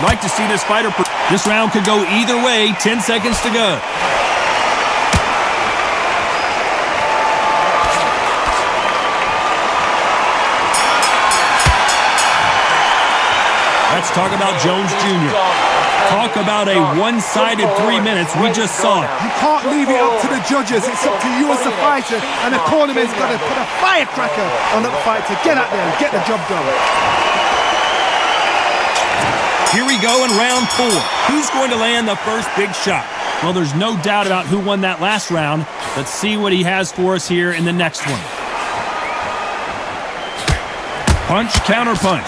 like to see this fighter. This round could go either way. 10 seconds to go. Let's talk about Jones Jr. Talk about a one-sided 3 minutes. We just saw it. You can't leave it up to the judges. It's up to you as the fighter, and the cornerman's got to put a firecracker on that fight to get out there and get the job done. Here we go in round 4. Who's going to land the first big shot? Well, there's no doubt about who won that last round. Let's see what he has for us here in the next one. Punch, counter punch.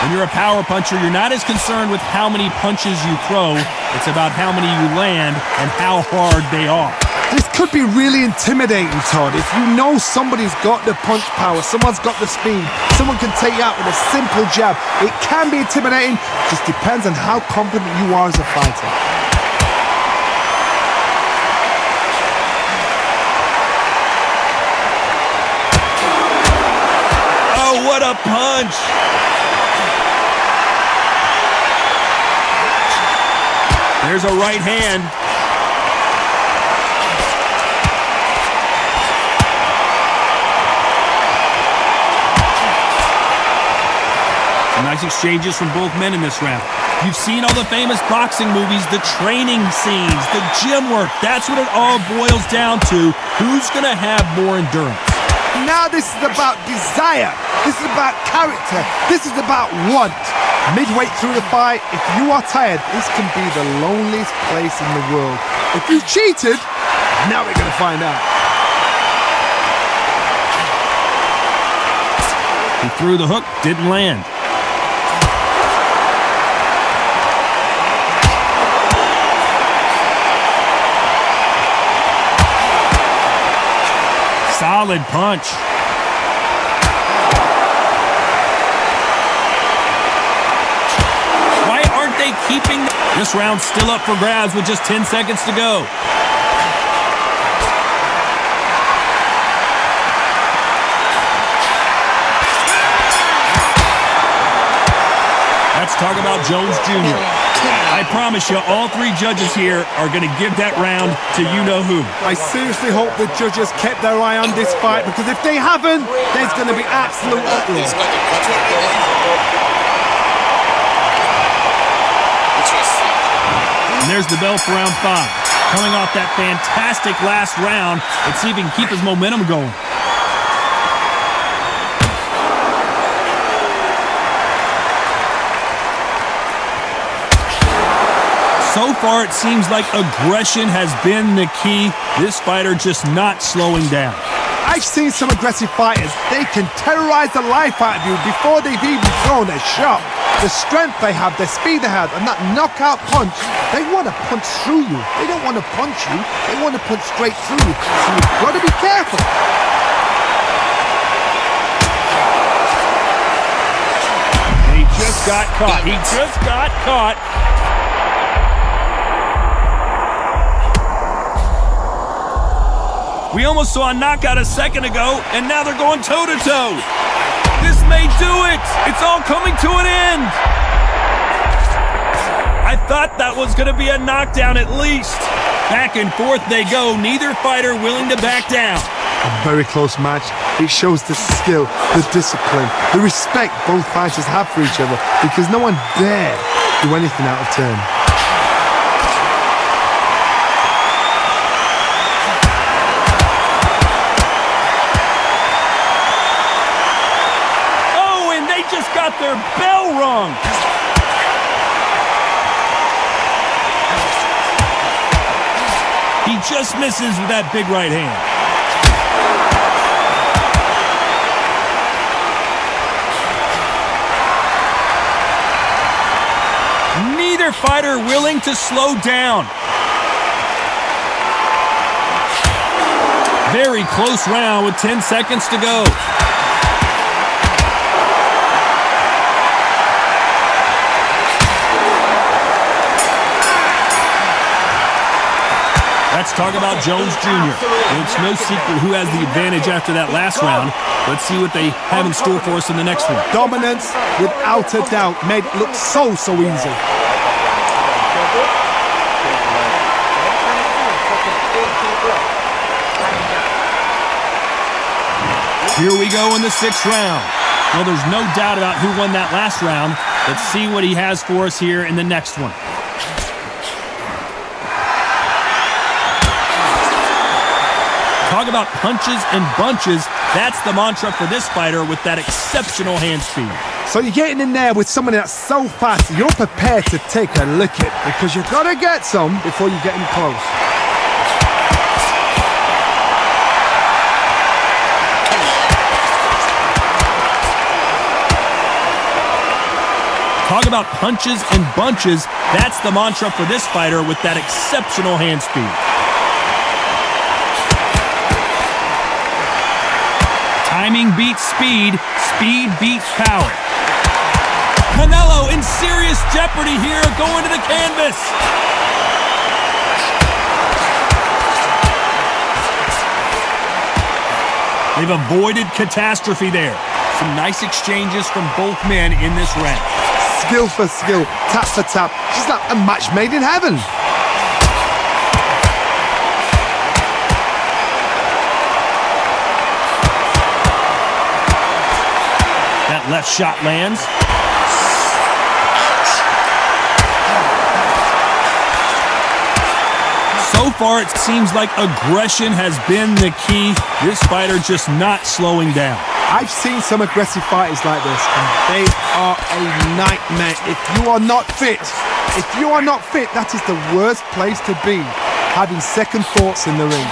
When you're a power puncher, you're not as concerned with how many punches you throw. It's about how many you land and how hard they are. This could be really intimidating, Todd. If you know somebody's got the punch power, someone's got the speed, someone can take you out with a simple jab. It can be intimidating. Just depends on how confident you are as a fighter. Oh, what a punch! There's a right hand. Some nice exchanges from both men in this round. You've seen all the famous boxing movies, the training scenes, the gym work. That's what it all boils down to. Who's going to have more endurance? Now this is about desire. This is about character. This is about want. Midway through the fight, if you are tired, this can be the loneliest place in the world. If you cheated, now we're going to find out. He threw the hook, didn't land. Solid punch. Keeping this round still up for grabs with just 10 seconds to go. Let's talk about Jones Jr. I promise you, all 3 judges here are going to give that round to you-know-who. I seriously hope the judges kept their eye on this fight, because if they haven't, there's going to be absolute uproar. And there's the bell for round 5. Coming off that fantastic last round, let's see if he can keep his momentum going. So far, it seems like aggression has been the key. This fighter just not slowing down. I've seen some aggressive fighters. They can terrorize the life out of you before they've even thrown a shot. The strength they have, the speed they have, and that knockout punch, they want to punch through you. They don't want to punch you. They want to punch straight through you. So you've got to be careful. And he just got caught. He just got caught. We almost saw a knockout a second ago, and now they're going toe-to-toe. This may do it. It's all coming to an end. I thought that was going to be a knockdown at least. Back and forth they go, neither fighter willing to back down. A very close match. It shows the skill, the discipline, the respect both fighters have for each other, because no one dare do anything out of turn. Got their bell rung. He just misses with that big right hand. Neither fighter willing to slow down. Very close round with 10 seconds to go. Let's talk about Jones Jr. Well, it's no secret who has the advantage after that last round. Let's see what they have in store for us in the next one. Dominance, without a doubt, made it look so easy. Here we go in the 6th round. Well, there's no doubt about who won that last round. Let's see what he has for us here in the next one. Talk about punches and bunches. That's the mantra for this fighter with that exceptional hand speed. So you're getting in there with someone that's so fast, you're prepared to take a licking because you've got to get some before you get in close. Talk about punches and bunches. That's the mantra for this fighter with that exceptional hand speed. Timing beats speed. Speed beats power. Canelo in serious jeopardy here, going to the canvas. They've avoided catastrophe there. Some nice exchanges from both men in this round. Skill for skill, tap for tap, just like a match made in heaven. That left shot lands. So far, it seems like aggression has been the key. This fighter just not slowing down. I've seen some aggressive fighters like this, and they are a nightmare. If you are not fit, that is the worst place to be, having second thoughts in the ring.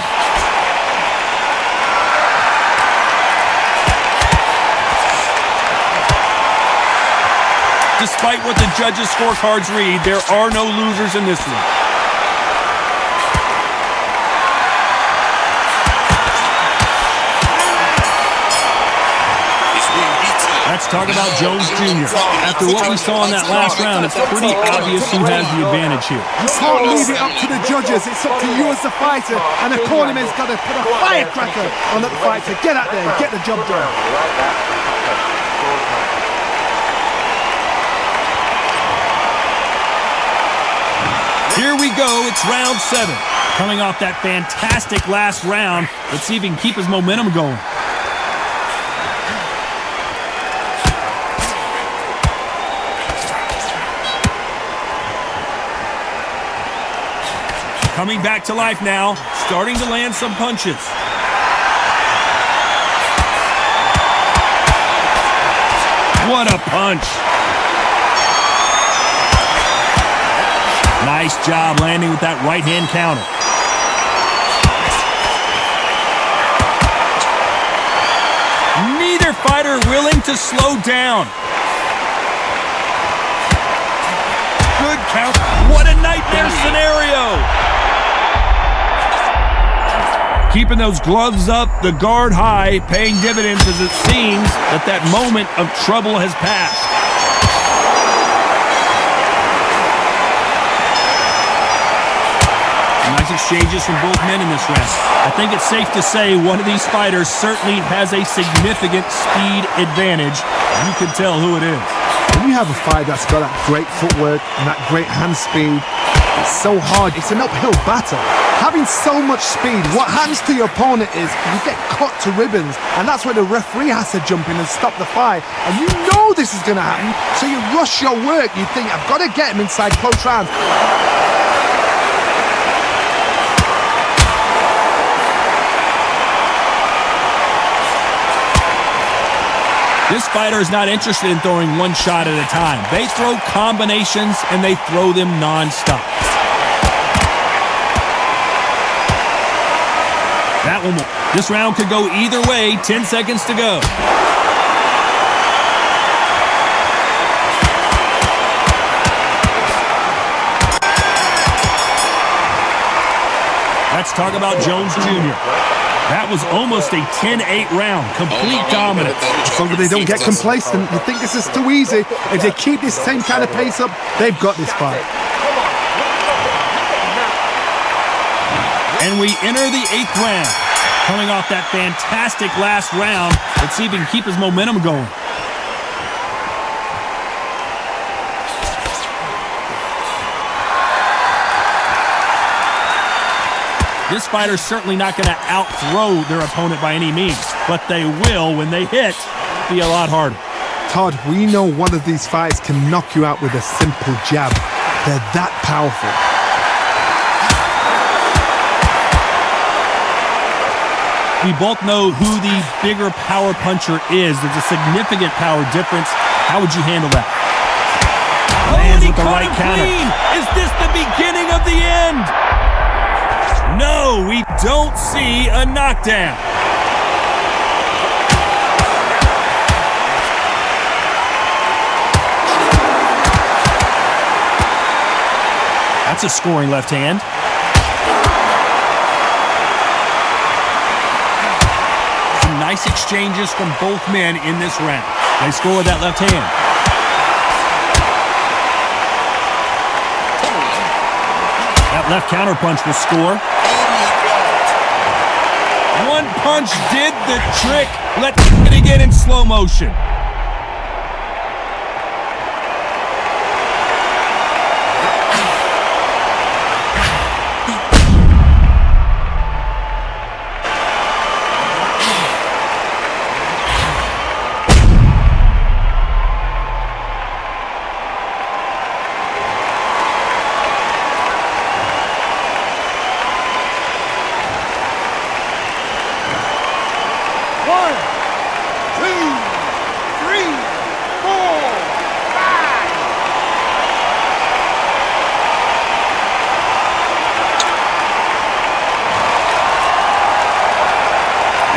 Despite what the judges' scorecards read, there are no losers in this one. Let's talk about Jones Jr. After what we saw in that last round, it's pretty obvious who has the advantage here. You can't leave it up to the judges. It's up to you as the fighter, and the cornerman's got to put a firecracker on the fighter. Get out there and get the job done. Here we go, it's round 7. Coming off that fantastic last round, let's see if he can keep his momentum going. Coming back to life now, starting to land some punches. What a punch! Nice job landing with that right-hand counter. Neither fighter willing to slow down. Good count. What a nightmare scenario! Keeping those gloves up, the guard high, paying dividends as it seems that that moment of trouble has passed. Nice exchanges from both men in this round. I think it's safe to say one of these fighters certainly has a significant speed advantage. You can tell who it is. When you have a fighter that's got that great footwork and that great hand speed, it's so hard. It's an uphill battle. Having so much speed, what happens to your opponent is you get cut to ribbons, and that's where the referee has to jump in and stop the fight. And you know this is going to happen, so you rush your work. You think, I've got to get him inside close rounds. This fighter is not interested in throwing one shot at a time. They throw combinations, and they throw them non-stop. That one, this round could go either way. 10 seconds to go. Let's talk about Jones Jr. That was almost a 10-8 round. Complete dominance. As long as they don't get complacent, you think this is too easy. If they keep this same kind of pace up, they've got this fight. And we enter the 8th round. Coming off that fantastic last round, let's see if he can keep his momentum going. This fighter's certainly not going to out-throw their opponent by any means, but they will, when they hit, be a lot harder. Todd, we know one of these fights can knock you out with a simple jab. They're that powerful. We both know who the bigger power puncher is. There's a significant power difference. How would you handle that? Lands with the right counter. Is this the beginning of the end? No, we don't see a knockdown. That's a scoring left hand. Some nice exchanges from both men in this round. They score with that left hand. That left counter punch will score. One punch did the trick. Let's do it again in slow motion.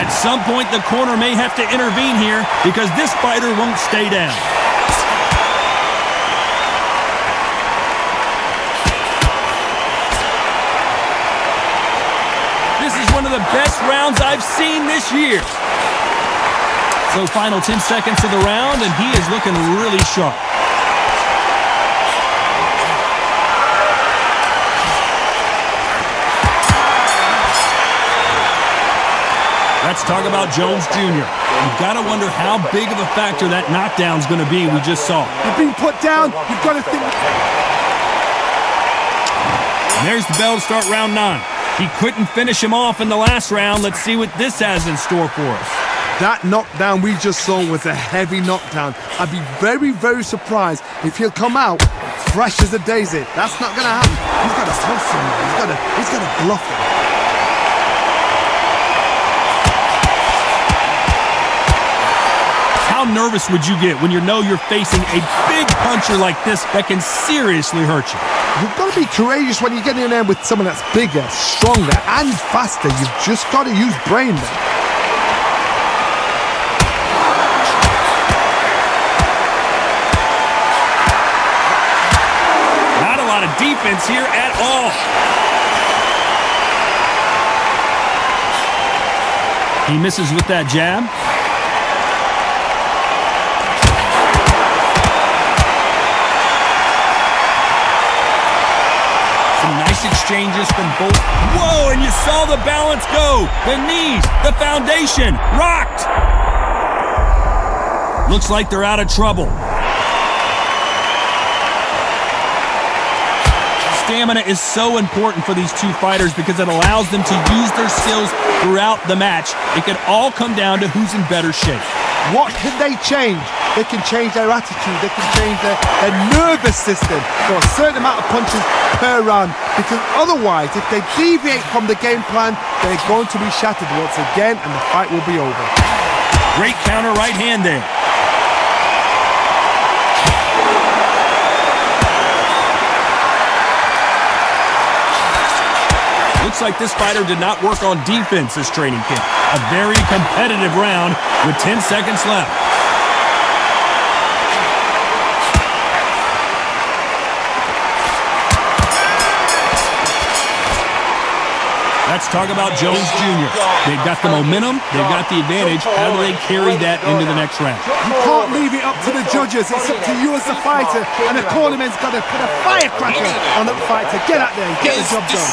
At some point, the corner may have to intervene here because this fighter won't stay down. This is one of the best rounds I've seen this year. So final 10 seconds of the round, and he is looking really sharp. Let's talk about Jones Jr. You've got to wonder how big of a factor that knockdown's going to be we just saw. You've been put down. You've got to think. And there's the bell to start round 9. He couldn't finish him off in the last round. Let's see what this has in store for us. That knockdown we just saw was a heavy knockdown. I'd be very, very surprised if he'll come out fresh as a daisy. That's not going to happen. He's got to hustle him. He's got to bluff him. How nervous would you get when you know you're facing a big puncher like this that can seriously hurt you? You've got to be courageous when you get in there with someone that's bigger, stronger, and faster. You've just got to use brain there. Not a lot of defense here at all. He misses with that jab. Nice exchanges from both. Whoa, and you saw the balance go. The knees, the foundation, rocked. Looks like they're out of trouble. Stamina is so important for these two fighters because it allows them to use their skills throughout the match. It can all come down to who's in better shape. What can they change? They can change their attitude. They can change their nervous system for a certain amount of punches per round. Because otherwise, if they deviate from the game plan, they're going to be shattered once again and the fight will be over. Great counter right hand there. Looks like this fighter did not work on defense this training camp. A very competitive round with 10 seconds left. Let's talk about Jones Jr. They've got the momentum, they've got the advantage. How do they carry that into the next round? You can't leave it up to the judges. It's up to you as the fighter. And the cornerman's got to put a firecracker on that fighter. Get out there and get the job done.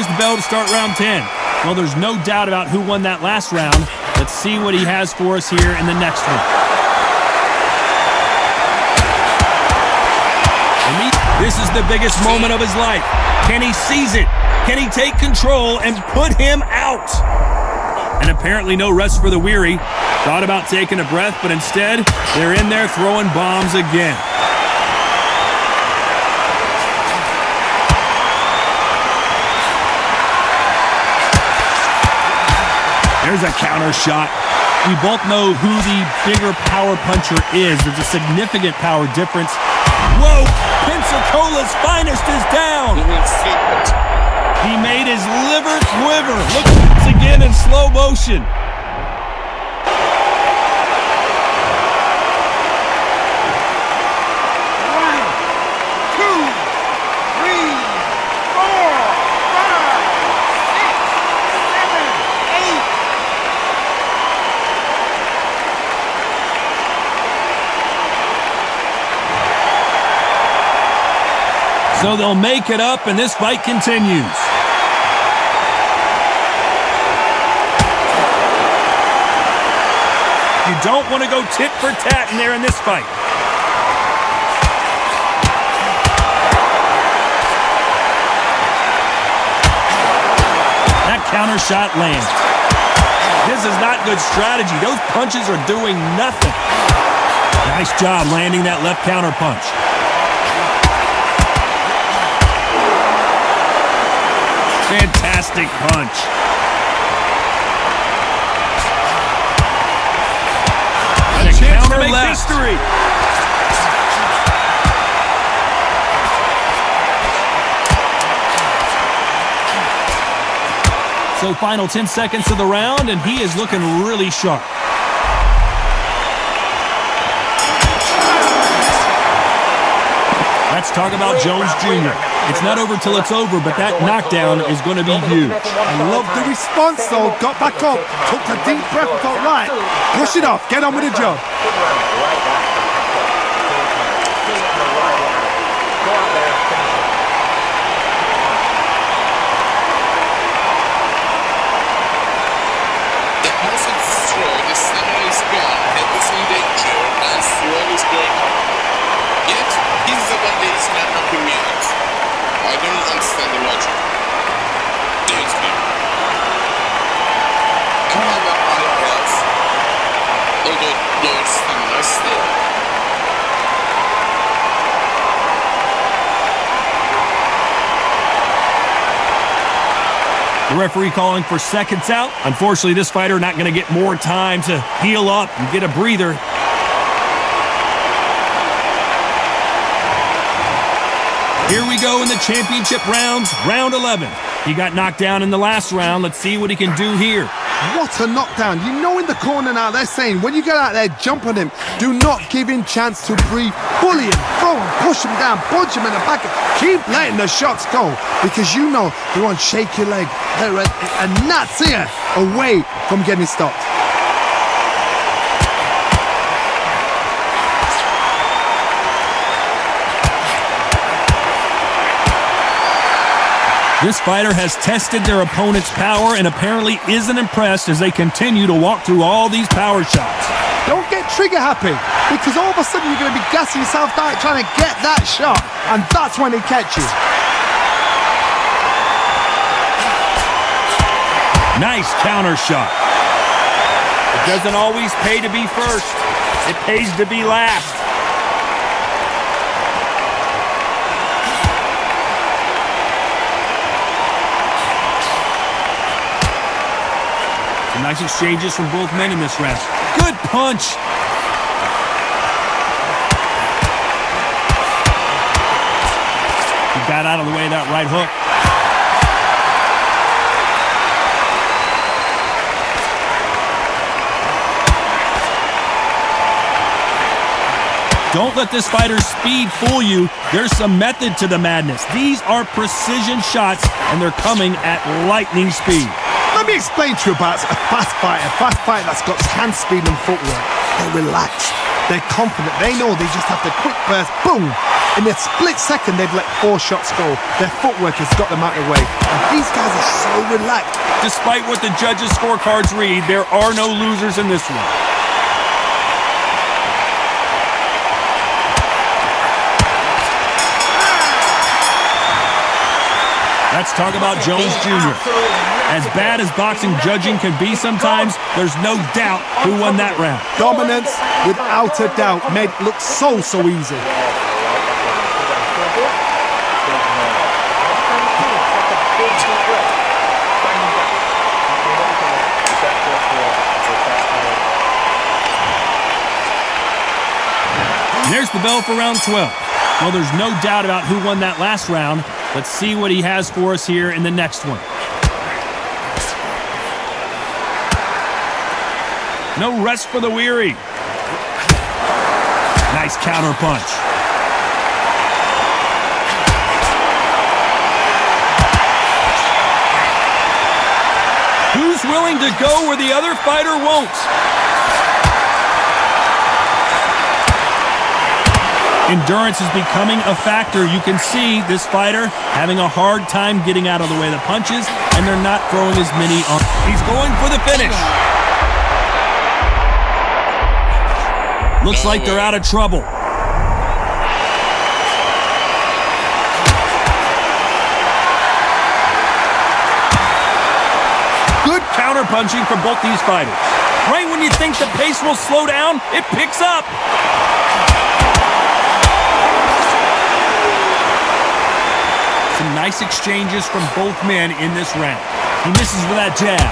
the bell to start round 10. Well, there's no doubt about who won that last round. Let's see what he has for us here in the next one. This is the biggest moment of his life. Can he seize it? Can he take control and put him out? And apparently no rest for the weary. Thought about taking a breath, but instead, they're in there throwing bombs again. There's a counter shot. We both know who the bigger power puncher is. There's a significant power difference. Whoa! Pensacola's finest is down! He made his liver quiver. Look at this again in slow motion. So they'll make it up, and this fight continues. You don't want to go tit for tat in there in this fight. That counter shot lands. This is not good strategy. Those punches are doing nothing. Nice job landing that left counter punch. Fantastic punch. And a counter to make history. So final 10 seconds of the round, and he is looking really sharp. Let's talk about Jones Jr. It's not over till it's over, but that knockdown is going to be huge. I love the response, though. Got back up, took a deep breath, thought, right, brush it off, get on with the job. The person's strong, the stamina is gone, head is in danger, and sword is going up. Yet, he's the one that is not happy with it. I don't understand the logic. Don't me. Come on, that my health. Although lower stamina still. The referee calling for seconds out. Unfortunately, this fighter not going to get more time to heal up and get a breather. Here we go in the championship rounds, round 11. He got knocked down in the last round. Let's see what he can do here. What a knockdown. You know in the corner now, they're saying, when you get out there, jump on him. Do not give him chance to breathe. Bully him, throw him, push him down, punch him in the back. Keep letting the shots go, because you know they're on shaky leg. They're a gnat's ear away from getting stopped. This fighter has tested their opponent's power and apparently isn't impressed as they continue to walk through all these power shots. Don't get trigger happy, because all of a sudden you're going to be gassing yourself out trying to get that shot, and that's when he catches. Nice counter shot. It doesn't always pay to be first. It pays to be last. Some nice exchanges from both men in this round. Good punch. He got out of the way of that right hook. Don't let this fighter's speed fool you. There's some method to the madness. These are precision shots, and they're coming at lightning speed. Let me explain to you about a fast fighter that's got hand speed and footwork. They're relaxed. They're confident. They know they just have the quick burst. Boom! In a split second, they've let 4 shots go. Their footwork has got them out of the way. And these guys are so relaxed. Despite what the judges' scorecards read, there are no losers in this one. Let's talk about Jones Jr. As bad as boxing judging can be sometimes, there's no doubt who won that round. Dominance, without a doubt, made it look so easy. There's the bell for round 12. Well, there's no doubt about who won that last round. Let's see what he has for us here in the next one. No rest for the weary. Nice counter punch. Who's willing to go where the other fighter won't? Endurance is becoming a factor. You can see this fighter having a hard time getting out of the way of the punches, and they're not throwing as many on. He's going for the finish. Looks like they're out of trouble. Good counter punching from both these fighters. Right when you think the pace will slow down, it picks up. Some nice exchanges from both men in this round. He misses with that jab.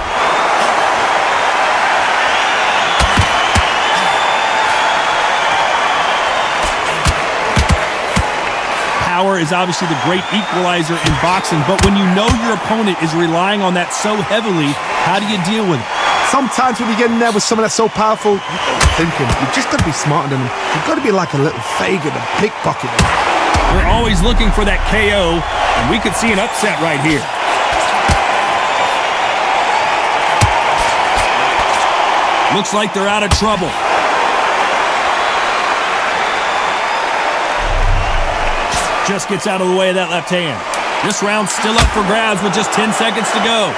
Power is obviously the great equalizer in boxing, but when you know your opponent is relying on that so heavily, how do you deal with it? Sometimes when you get in there with someone that's so powerful, you're thinking, you've just got to be smarter than them. You've got to be like a little Fagin and pickpocket them. We're always looking for that KO, and we could see an upset right here. Looks like they're out of trouble. Just gets out of the way of that left hand. This round's still up for grabs with just 10 seconds to go.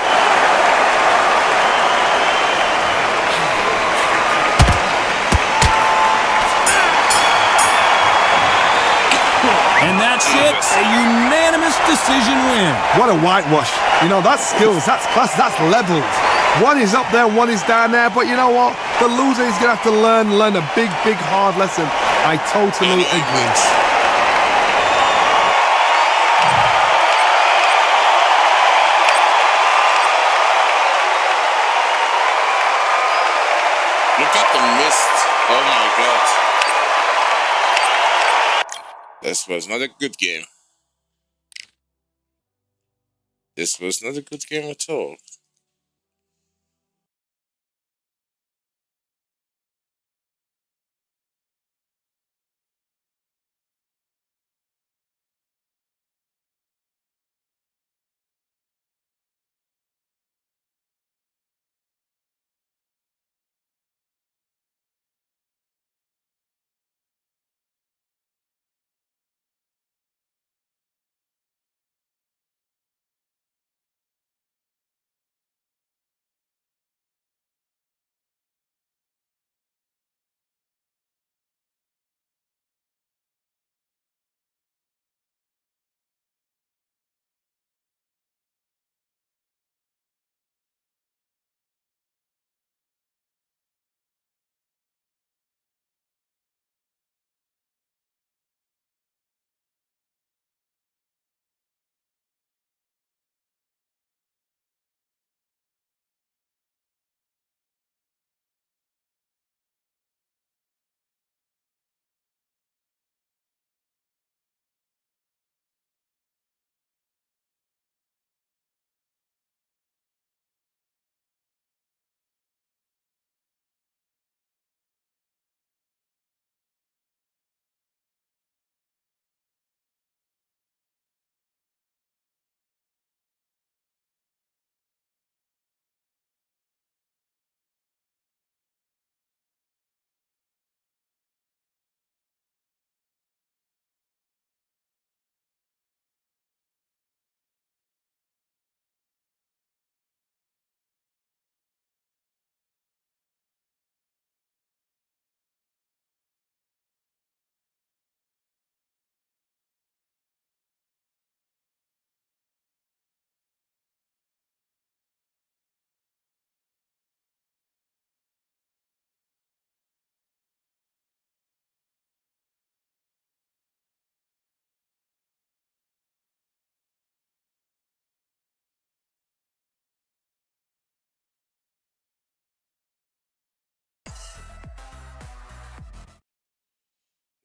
And that's it, a unanimous decision win. What a whitewash. You know, that's skills, that's class, that's levels. One is up there, one is down there, but you know what? The loser is going to have to learn a big, hard lesson. I totally agree. Look at the mist. Oh my god. This was not a good game. This was not a good game at all.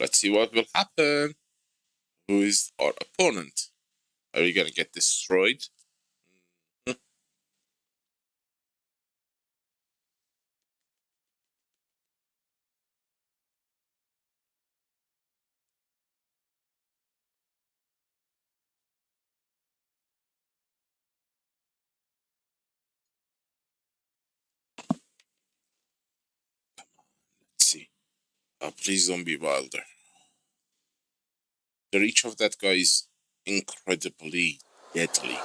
Let's see what will happen. Who is our opponent? Are we gonna get destroyed? Let's see. Please don't be Wilder. The reach of that guy is incredibly deadly.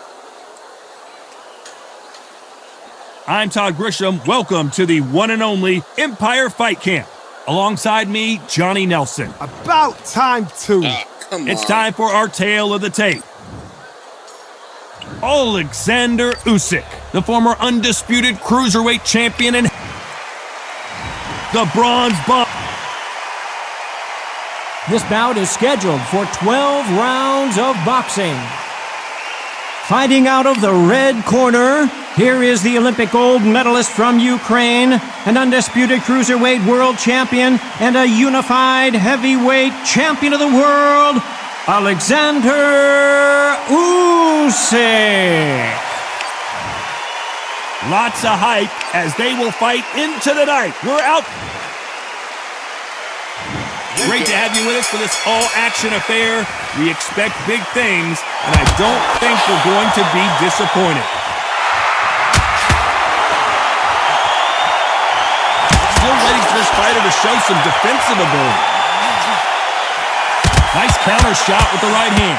I'm Todd Grisham. Welcome to the one and only Empire Fight Camp. Alongside me, Johnny Nelson. About time too. Come on. It's time for our tale of the tape. Alexander Usyk, the former undisputed cruiserweight champion and the Bronze Bomb. This bout is scheduled for 12 rounds of boxing. Fighting out of the red corner, here is the Olympic gold medalist from Ukraine, an undisputed cruiserweight world champion, and a unified heavyweight champion of the world, Alexander Usyk. Lots of hype as they will fight into the night. We're out. Great to have you with us for this all-action affair. We expect big things, and I don't think we're going to be disappointed. Still waiting for this fighter to show some defensive ability. Nice counter shot with the right hand.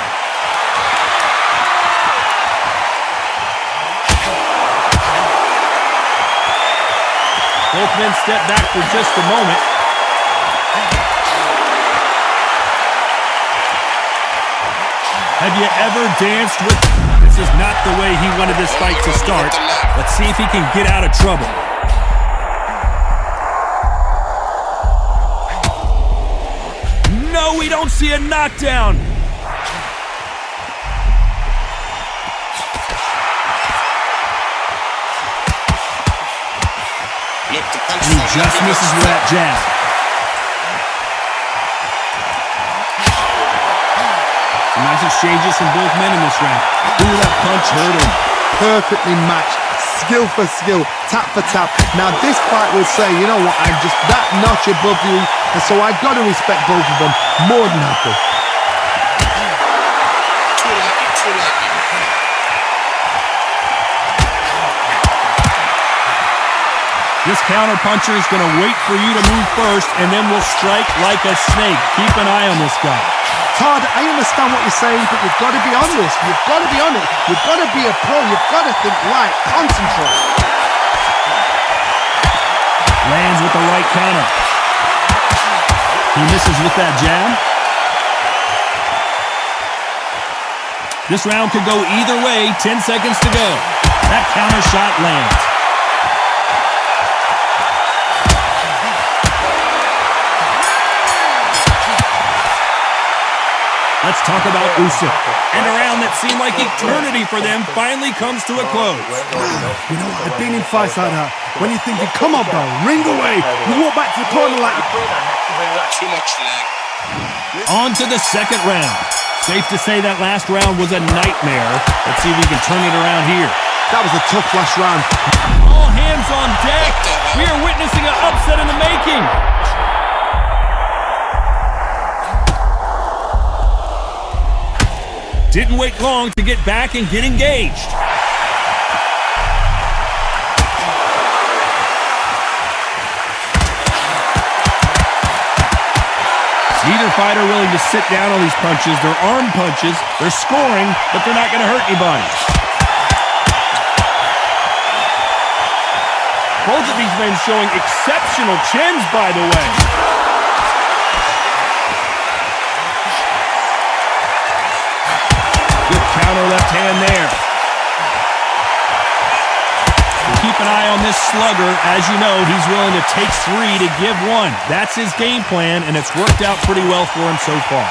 Both men step back for just a moment. Have you ever danced with... This is not the way he wanted this fight to start. Let's see if he can get out of trouble. No, we don't see a knockdown. He just misses with that jab. Nice exchanges from both men in this round. Ooh, that punch hurt him. Perfectly matched, skill for skill, tap for tap. Now this fight will say, you know what, I'm just that notch above you, and so I've got to respect both of them more than happy. Too lucky. This counter-puncher is going to wait for you to move first, and then will strike like a snake. Keep an eye on this guy. Todd, I understand what you're saying, but you've got to be honest. You've got to be honest. You've got to be a pro. You've got to think right. Concentrate. Lands with the right counter. He misses with that jab. This round could go either way. 10 seconds to go. That counter shot lands. Let's talk about Usyk. And a round that seemed like eternity for them finally comes to a close. You know, I've been in fights like that. When you're thinking, come on, bro, ring away. You walk back to the corner like... Too much lag. On to the second round. Safe to say that last round was a nightmare. Let's see if we can turn it around here. That was a tough last round. All hands on deck. We are witnessing an upset in the making. Didn't wait long to get back and get engaged. Neither fighter willing to sit down on these punches. They're arm punches. They're scoring, but they're not going to hurt anybody. Both of these men showing exceptional chins, by the way. Good counter left hand there. Keep an eye on this slugger. As you know, he's willing to take 3 to give 1. That's his game plan, and it's worked out pretty well for him so far.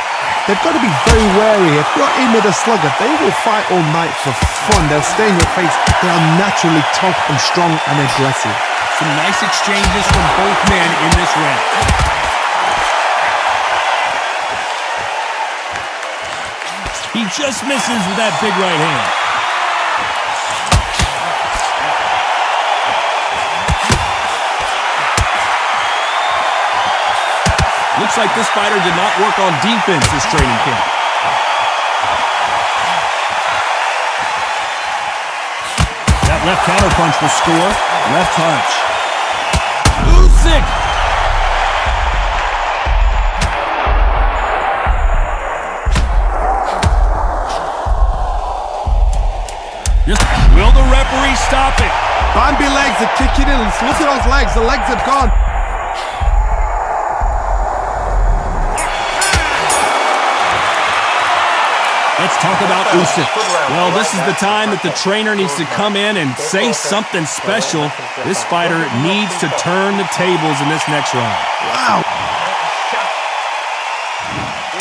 They've got to be very wary. If you're in with a slugger, they will fight all night for fun. They'll stay in your face. They are naturally tough and strong and aggressive. Some nice exchanges from both men in this round. He just misses with that big right hand. Looks like this fighter did not work on defense this training camp. That left counter punch will score. Left punch. Usyk! Will the referee stop it? Bambi legs are kicking in. Look at those legs. The legs have gone. Let's talk about Usyk. Well, this is the time that the trainer needs to come in and say something special. This fighter needs to turn the tables in this next round. Wow.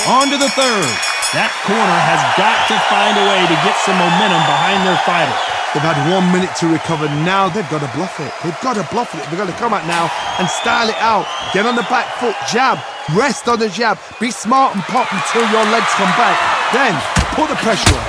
On to the third. That corner has got to find a way to get some momentum behind their fighter. They've had 1 minute to recover. Now they've got to bluff it. They've got to bluff it. They've got to come out now and style it out. Get on the back foot, jab, rest on the jab. Be smart and pop until your legs come back. Then put the pressure on.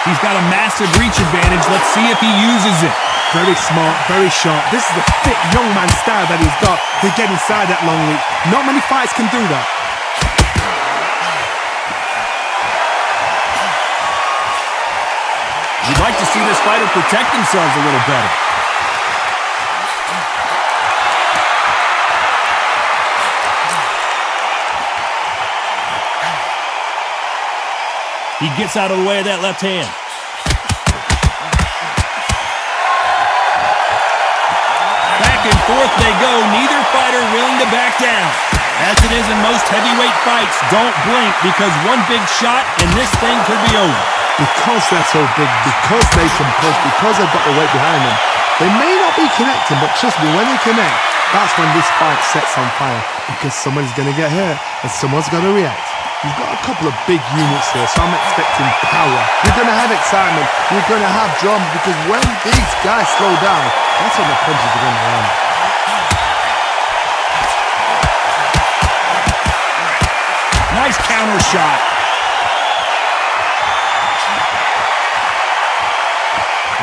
He's got a massive reach advantage. Let's see if he uses it. Very smart, very sharp. This is the fit young man style that he's got to get inside that long reach. Not many fights can do that. You'd like to see this fighter protect themselves a little better. He gets out of the way of that left hand. Back and forth they go, neither fighter willing to back down. As it is in most heavyweight fights, don't blink because one big shot and this thing could be over. Because they're so big, because they can push, because they've got the weight behind them, they may not be connecting, but trust me, when they connect, that's when this fight sets on fire. Because somebody's going to get hurt and someone's going to react. You've got a couple of big units here, so I'm expecting power. You're going to have excitement. You're going to have drama because when these guys slow down, that's when the punches are going to land. Nice counter shot.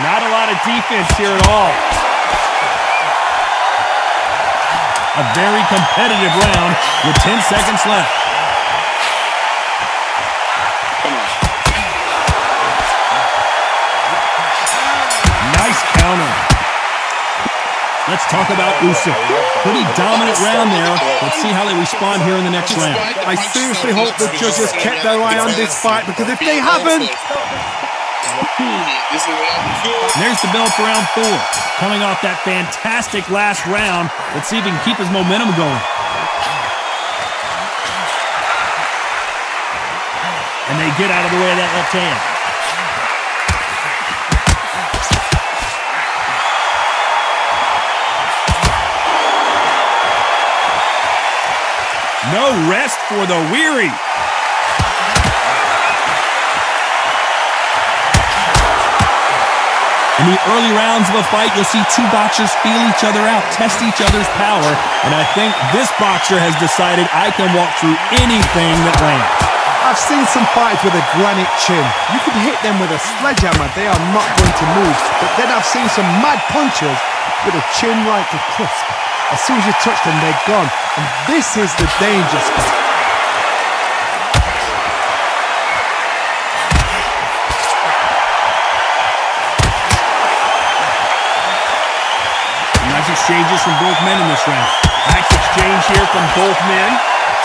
Not a lot of defense here at all. A very competitive round with 10 seconds left. Nice counter. Let's talk about Usyk. Pretty dominant round there. Let's see how they respond here in the next round. I seriously hope the judges kept their eye on this fight because if they haven't... There's the bell for round 4. Coming off that fantastic last round, let's see if he can keep his momentum going. And they get out of the way of that left hand. No rest for the weary. In the early rounds of a fight, you'll see two boxers feel each other out, test each other's power, and I think this boxer has decided I can walk through anything that lands. I've seen some fighters with a granite chin. You could hit them with a sledgehammer, they are not going to move. But then I've seen some mad punchers with a chin like a crisp. As soon as you touch them, they're gone. And this is the danger spot. Exchanges from both men in this round. Nice exchange here from both men.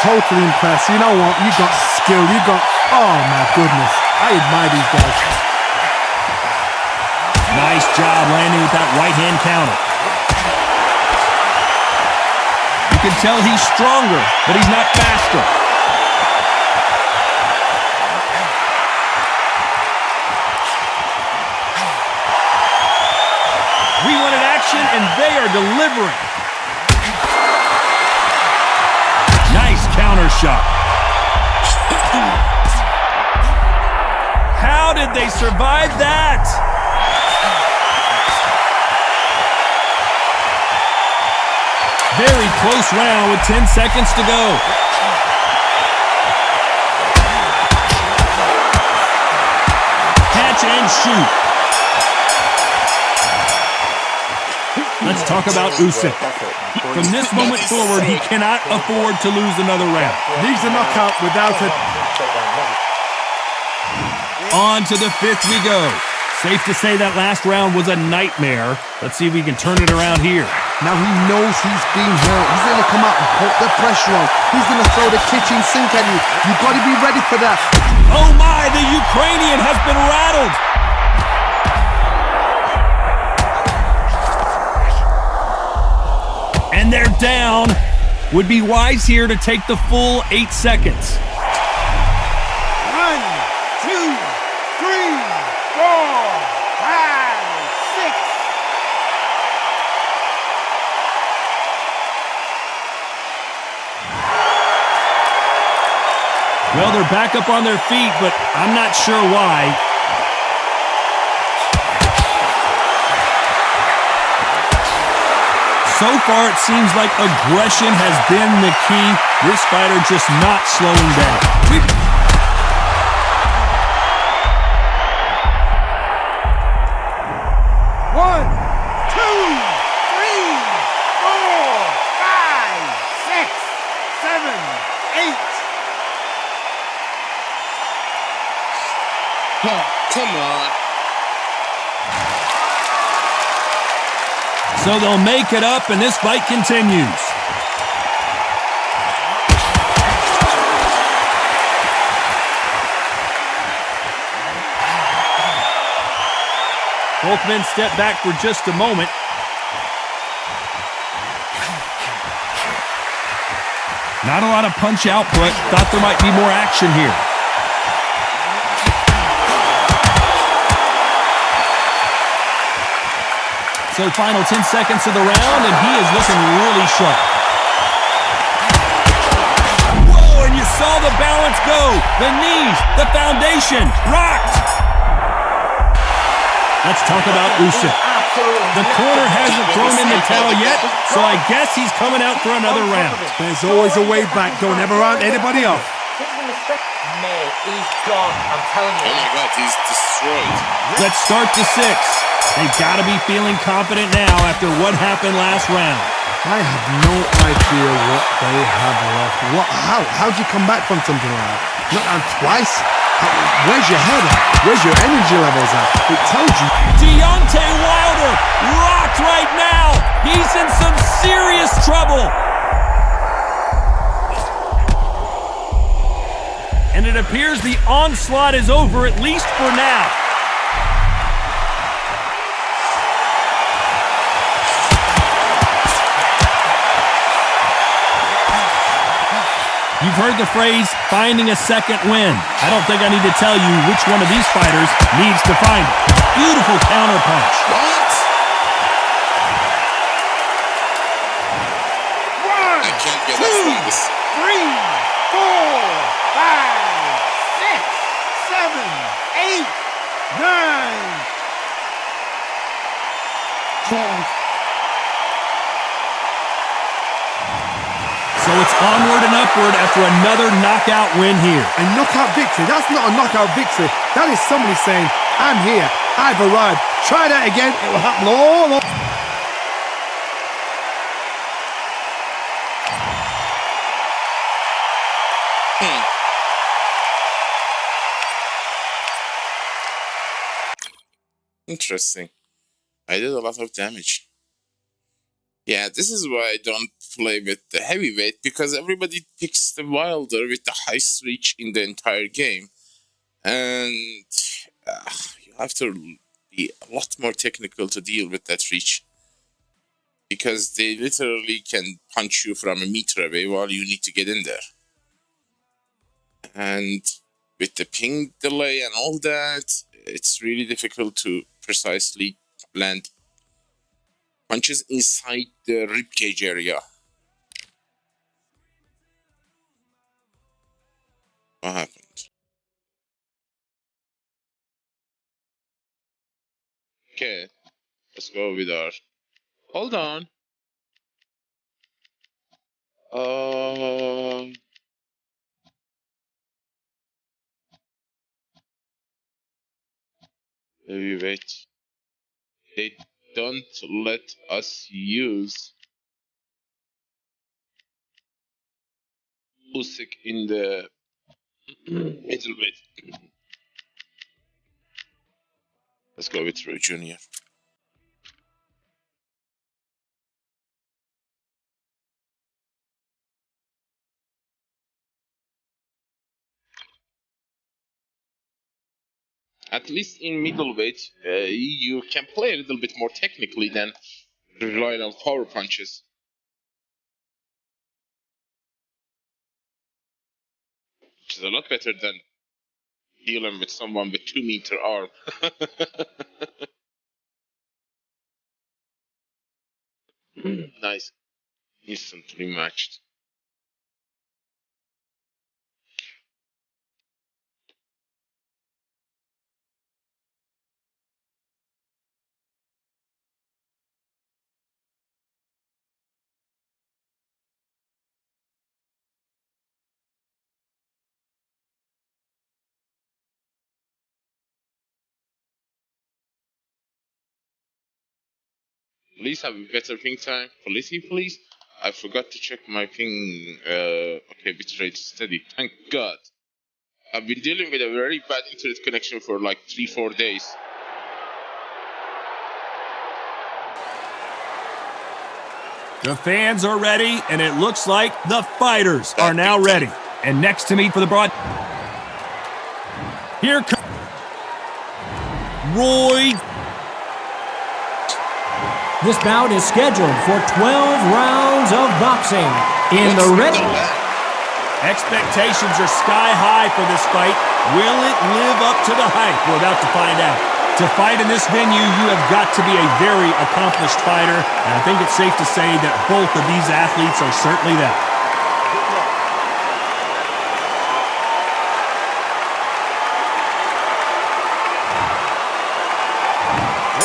Totally impressed. You know what? You got skill. You got... Oh, my goodness. I admire these guys. Nice job landing with that right hand counter. You can tell he's stronger, but he's not faster. We wanted action, and they are delivering. Nice counter shot. How did they survive that? Very close round with 10 seconds to go. Catch and shoot. Let's talk about Usyk. From this moment forward, he cannot afford to lose another round. Needs a knockout without it. On to the fifth we go. Safe to say that last round was a nightmare. Let's see if we can turn it around here. Now he knows he's being hurt. He's going to come out and put the pressure on. He's going to throw the kitchen sink at you. You've got to be ready for that. Oh my, the Ukrainian has been rattled. And they're down. Would be wise here to take the full 8 seconds. 1, 2, 3, 4, 5, 6. Well, they're back up on their feet, but I'm not sure why. So far, it seems like aggression has been the key. This fighter just not slowing down. 1, 2, 3, 4, 5, 6, 7, 8. Oh, come on. So they'll make it up, and this fight continues. Both men step back for just a moment. Not a lot of punch output. Thought there might be more action here. So final 10 seconds of the round, and he is looking really sharp. Whoa, and you saw the balance go. The knees, the foundation, rocked. Let's talk about Usyk. The corner hasn't thrown in the towel yet, so I guess he's coming out for another round. There's always a way back. Don't ever round anybody off. Mate, he's gone. I'm telling you. Oh my God, he's destroyed. Let's start the 6. They've got to be feeling confident now after what happened last round. I have no idea what they have left. How'd you come back from something like that? Not down twice? Where's your head at? Where's your energy levels at? It tells you. Deontay Wilder rocked right now. He's in some serious trouble. And it appears the onslaught is over, at least for now. You've heard the phrase, finding a second win. I don't think I need to tell you which one of these fighters needs to find it. Beautiful counterpunch. What? 1, I can't get 2, up from this. 3, 4, 5, 6, 7, 8, 9. So it's onward and upward after another knockout win here. A knockout victory? That's not a knockout victory. That is somebody saying, I'm here, I've arrived. Try that again, it will happen all over. Interesting. I did a lot of damage. Yeah, this is why I don't play with the heavyweight, because everybody picks the Wilder with the highest reach in the entire game. And you have to be a lot more technical to deal with that reach. Because they literally can punch you from a meter away while you need to get in there. And with the ping delay and all that, it's really difficult to precisely land punches inside the ribcage area. What happened? Okay, let's go with our... Hold on. Um, Wait. They don't let us use Usyk in the middleweight. Let's go with Roy Jr. At least in middleweight, you can play a little bit more technically than relying on power punches. Which is a lot better than dealing with someone with 2-meter arm. Nice. Instantly matched. Please have a better ping time. Felicity, please. I forgot to check my ping. Okay, bitrate steady. Thank God. I've been dealing with a very bad internet connection for like 3-4 days. The fans are ready, and it looks like the fighters are now ready. And next to me for the broad... Here comes Roy. This bout is scheduled for 12 rounds of boxing. In the red... Expectations are sky high for this fight. Will it live up to the hype? We're about to find out. To fight in this venue, you have got to be a very accomplished fighter, and I think it's safe to say that both of these athletes are certainly that.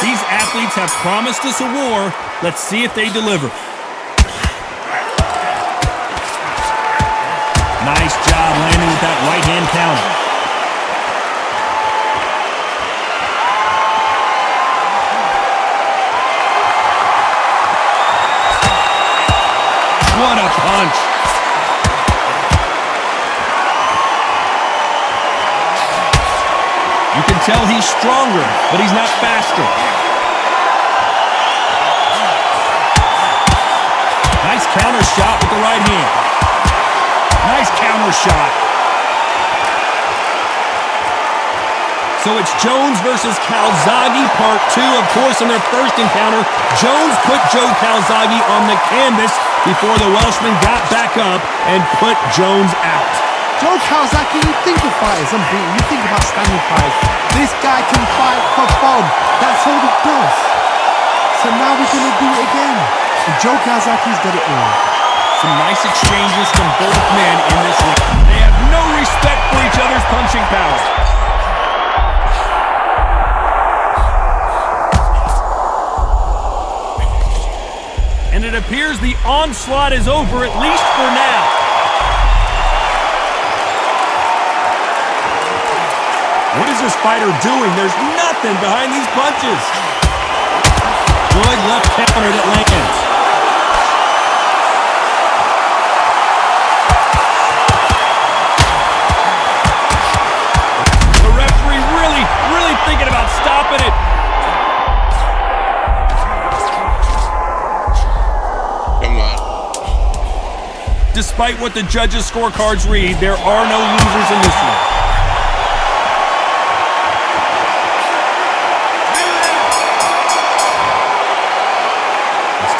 These athletes have promised us a war. Let's see if they deliver. Nice job landing with that right hand counter. What a punch. You can tell he's stronger, but he's not faster. Nice counter shot with the right hand. Nice counter shot. So it's Jones versus Calzaghe, part 2. Of course, in their first encounter, Jones put Joe Calzaghe on the canvas before the Welshman got back up and put Jones out. Joe Calzaghe, you think of fighters unbeaten, you think about standing fights. This guy can fight for fun. That's all he does. So now we're going to do it again. And Joe Calzaghe's got it all. Some nice exchanges from both men in this ring. They have no respect for each other's punching power. And it appears the onslaught is over, at least for now. What is this fighter doing? There's nothing behind these punches. Good left counter that lands. The referee really thinking about stopping it. Come on. Despite what the judges' scorecards read, there are no losers in this one.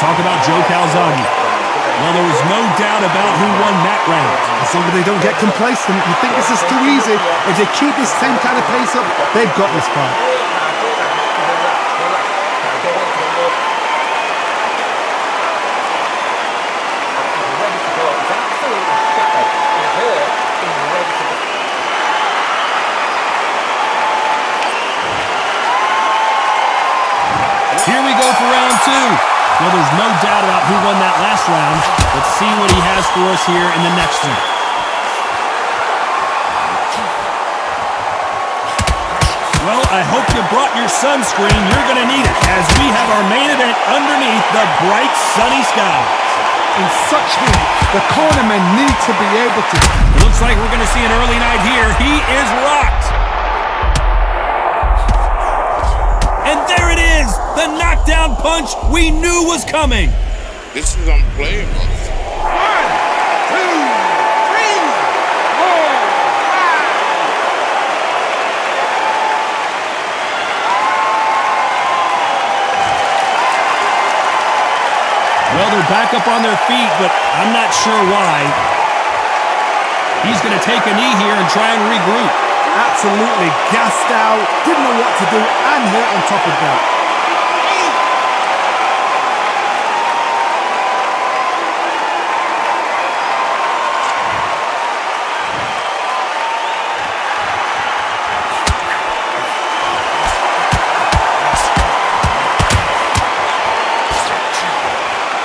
Talk about Joe Calzaghe. Well, there was no doubt about who won that round. As long as they don't get complacent, you think this is too easy. If they keep this same kind of pace up, they've got this fight. Here we go for round 2. Well, there's no doubt about who won that last round. Let's see what he has for us here in the next one. Well, I hope you brought your sunscreen. You're going to need it as we have our main event underneath the bright sunny skies. In such heat, the cornermen need to be able to... It looks like we're going to see an early night here. He is rocked. And there it is, the knockdown punch we knew was coming. This is unplayable. 1, 2, 3, 4, 5. Well, they're back up on their feet, but I'm not sure why. He's going to take a knee here and try and regroup. Absolutely gassed out, didn't know what to do, and hit on top of that.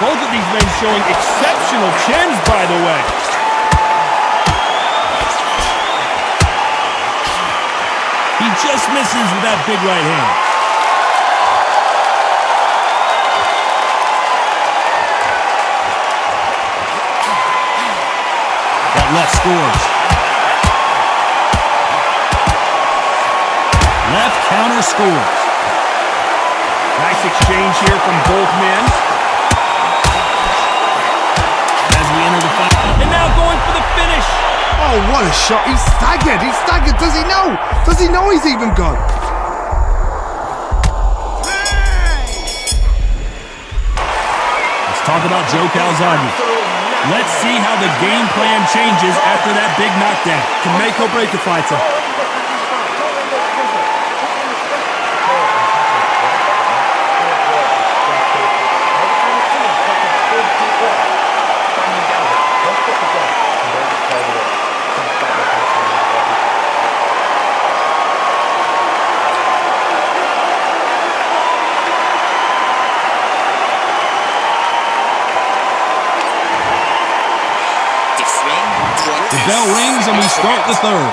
Both of these men showing exceptional chins, by the way. He just misses with that big right hand. That left scores. Left counter scores. Nice exchange here from both men. As we enter the fight. And now going for the finish. Oh, what a shot. He's staggered. He's staggered. Does he know? Does he know he's even gone? Let's talk about Joe Calzaghe. Let's see how the game plan changes after that big knockdown. Can make or break a fighter. The bell rings and we start the third.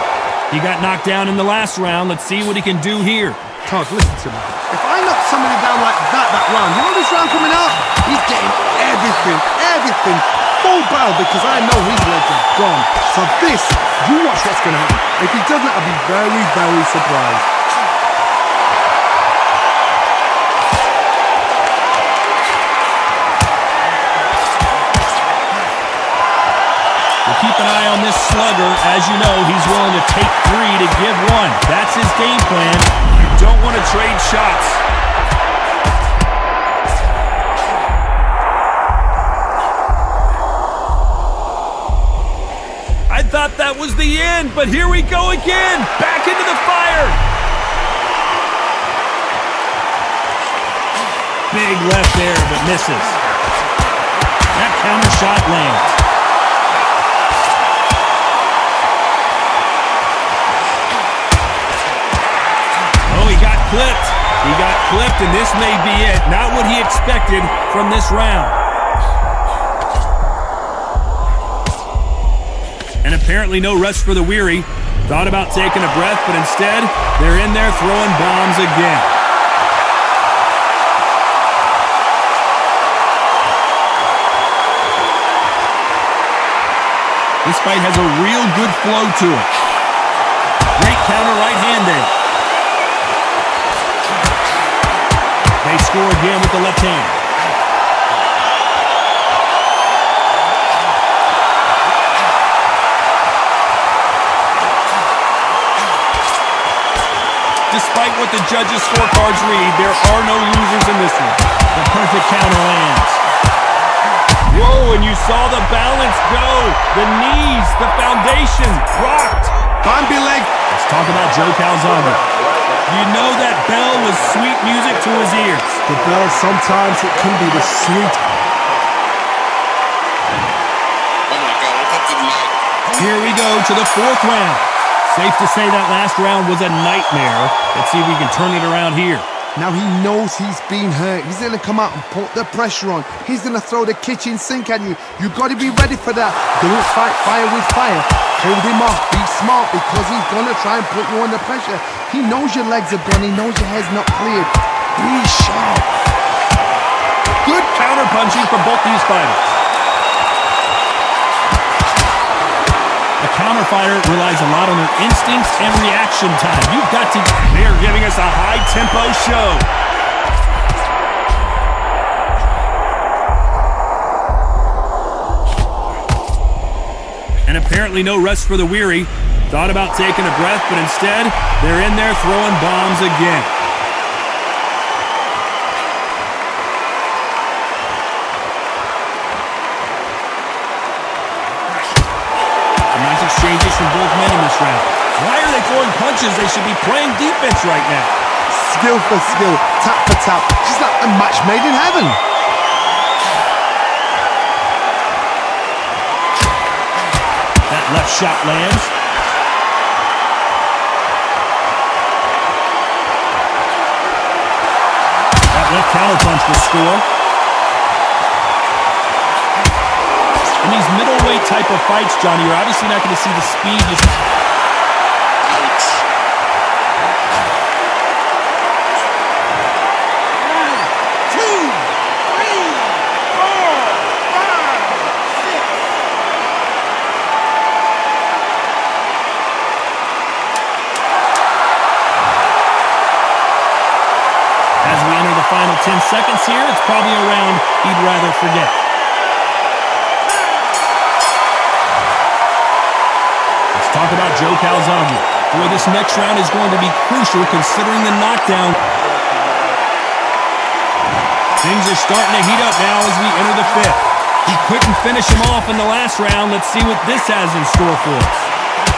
He got knocked down in the last round. Let's see what he can do here. Todd, listen to me. If I knock somebody down like that round, you know this round coming up? He's getting everything, full barrel because I know his legs are gone. So this, you watch what's going to happen. If he doesn't, I'll be very, very surprised. We'll keep an eye on this slugger. As you know, he's willing to take 3 to give 1. That's his game plan. You don't want to trade shots. I thought that was the end, but here we go again. Back into the fire. Big left there, but misses. That counter shot lands. He got clipped, and this may be it. Not what he expected from this round. And apparently no rest for the weary. Thought about taking a breath, but instead, they're in there throwing bombs again. This fight has a real good flow to it. Great counter right hand there. They score again with the left hand. Despite what the judges' scorecards read, there are no losers in this one. The perfect counter lands. Whoa, and you saw the balance go. The knees, the foundation, rocked. Bambi leg. Let's talk about Joe Calzaghe. You know that bell was sweet music to his ears. The bell, sometimes it can be the sweet. Oh my God, look at the leg. Here we go to the 4th round. Safe to say that last round was a nightmare. Let's see if we can turn it around here. Now he knows he's been hurt. He's going to come out and put the pressure on. He's going to throw the kitchen sink at you. You've got to be ready for that. Don't fight fire with fire. Hold him off. Be smart because he's going to try and put you under pressure. He knows your legs are gone. He knows your head's not cleared. Be sharp. Good counter punching from both these fighters. A counter fighter relies a lot on their instincts and reaction time. You've got to... They're giving us a high-tempo show. And apparently no rest for the weary. Thought about taking a breath, but instead, they're in there throwing bombs again. Exchanges from both men in this round. Why are they throwing punches? They should be playing defense right now. Skill for skill, tap for tap. Just like a match made in heaven. That left shot lands. That left counter punch will score. In these middleweight type of fights, Johnny, you're obviously not going to see the speed. Ouch. As we enter the final 10 seconds here, it's probably a round he'd rather forget. Talk about Joe Calzaghe. Boy, this next round is going to be crucial considering the knockdown. Things are starting to heat up now as we enter the fifth. He couldn't finish him off in the last round. Let's see what this has in store for us.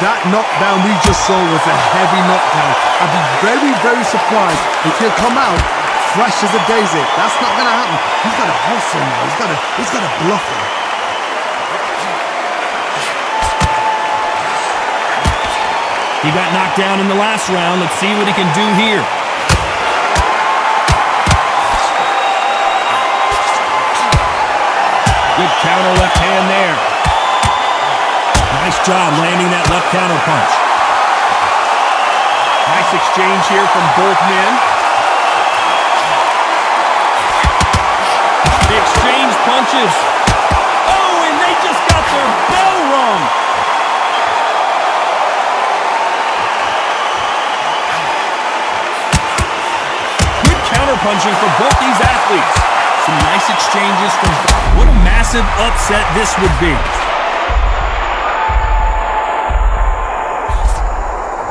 That knockdown we just saw was a heavy knockdown. I'd be very, very surprised if he'll come out fresh as a daisy. That's not going to happen. He's got to hustle now. He's got to bluff him. He got knocked down in the last round. Let's see what he can do here. Good counter left hand there. Nice job landing that left counter punch. Nice exchange here from both men. They exchange punches. Oh, and they just got their bell rung. Punching for both these athletes. Some nice exchanges from... What a massive upset this would be.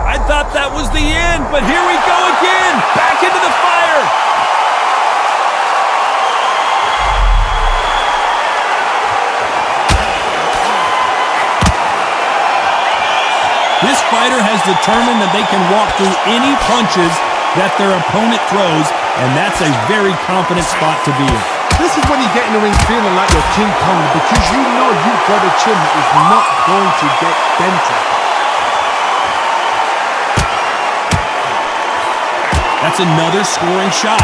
I thought that was the end, but here we go again. Back into the fire. This fighter has determined that they can walk through any punches that their opponent throws, and that's a very confident spot to be in. This is when you get in the ring feeling like you're King Kong because you know you've got a chin that is not going to get dented. That's another scoring shot.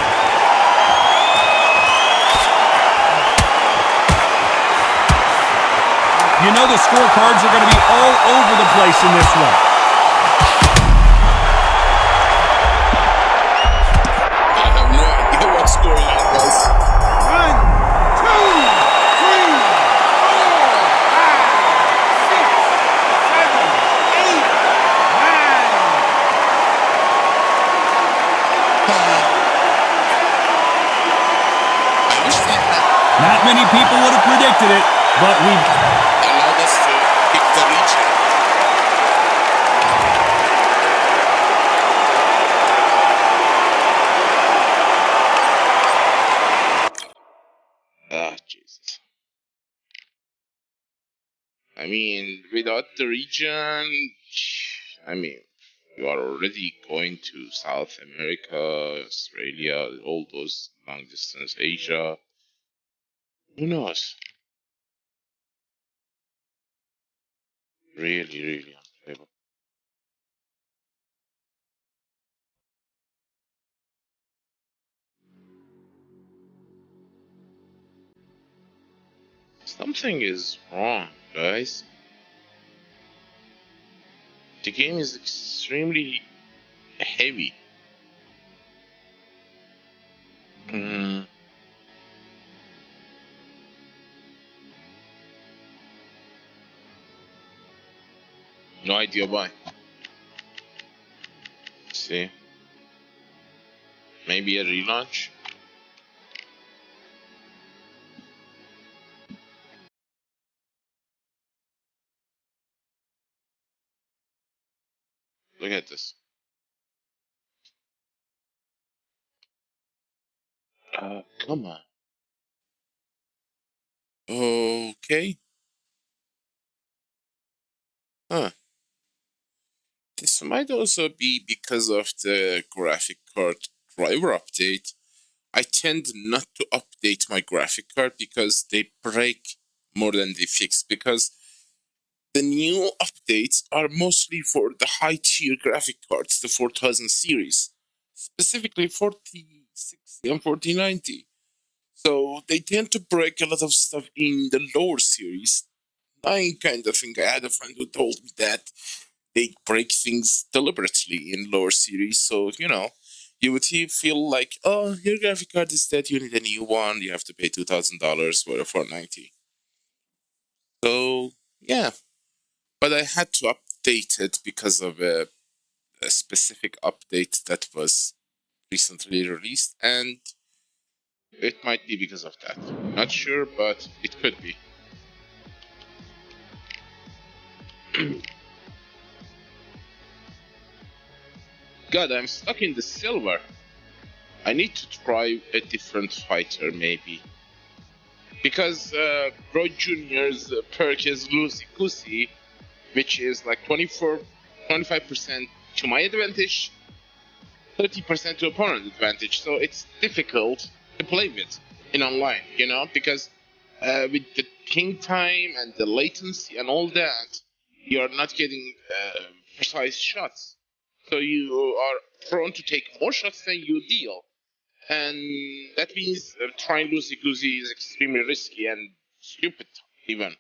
You know the scorecards are going to be all over the place in this one. Not many people would have predicted it, but we've allowed us to pick the region. Ah, Jesus. I mean, without the region, I mean, you are already going to South America, Australia, all those long distance, Asia. Who knows? Really, really unplayable. Something is wrong, guys. The game is extremely heavy. Mm, no idea why. See, maybe a relaunch. Look at this. Come on. Okay. Huh. This might also be because of the graphic card driver update. I tend not to update my graphic card because they break more than they fix. Because the new updates are mostly for the high tier graphic cards, the 4000 series, specifically 4060 and 4090. So they tend to break a lot of stuff in the lower series. I kind of think I had a friend who told me that they break things deliberately in lower series. So, you would feel like, oh, your graphic card is dead, you need a new one, you have to pay $2,000 for a 490. So, yeah. But I had to update it because of a specific update that was recently released, and it might be because of that. Not sure, but it could be. God, I'm stuck in the silver. I need to try a different fighter, maybe. Because Roy Jr.'s perk is Loosey Goosey, which is like 25% to my advantage, 30% to opponent advantage. So it's difficult to play with in online, because with the ping time and the latency and all that, you're not getting precise shots. So you are prone to take more shots than you deal. And that means trying loosey goosey is extremely risky and stupid, even.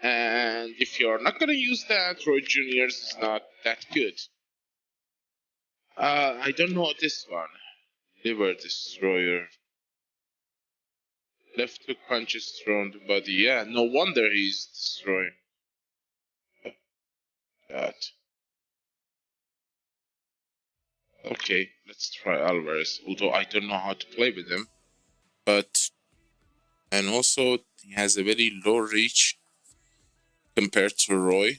And if you're not going to use that, Roy Jr.'s is not that good. I don't know this one. Liver Destroyer. Left hook punches thrown to body. Yeah, no wonder he's destroying. That. Okay, let's try Alvarez. Although I don't know how to play with him. But. And also, he has a very low reach compared to Roy.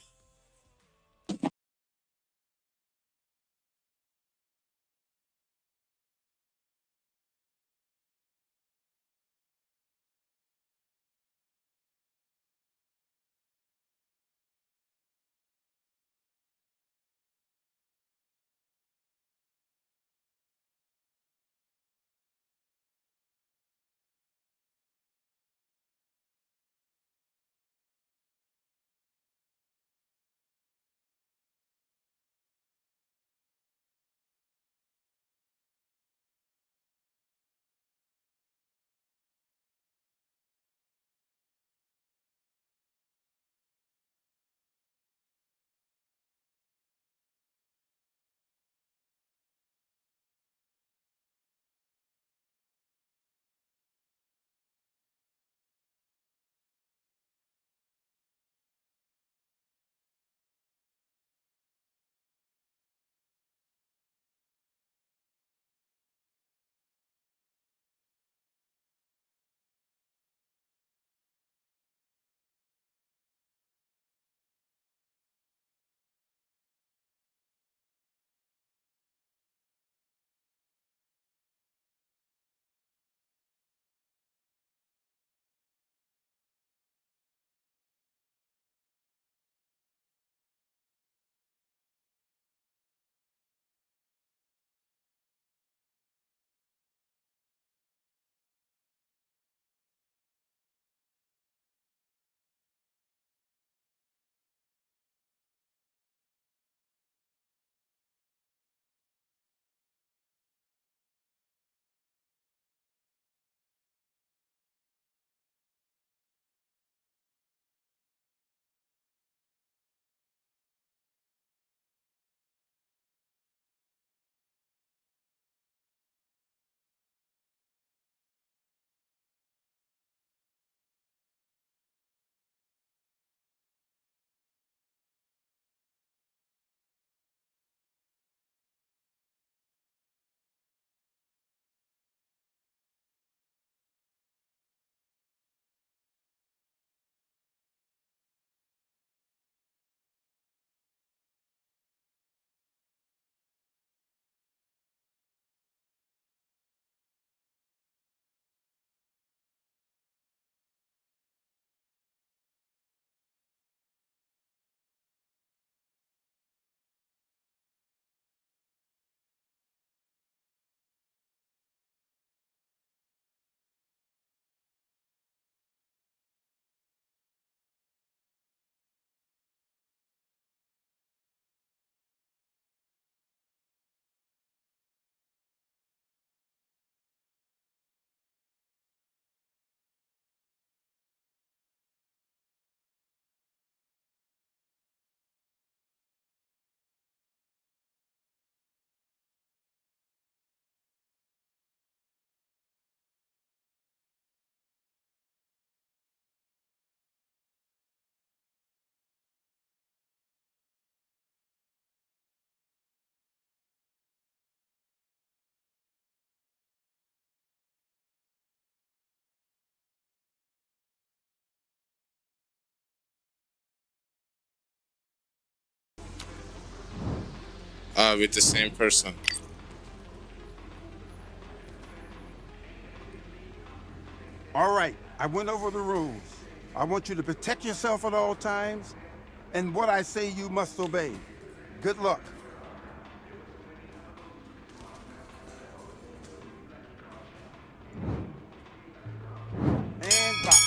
with the same person. All right, I went over the rules. I want you to protect yourself at all times, and what I say you must obey. Good luck. And box.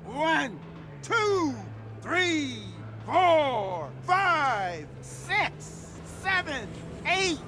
1, 2, 3, 4, 5, 6, 7, 8.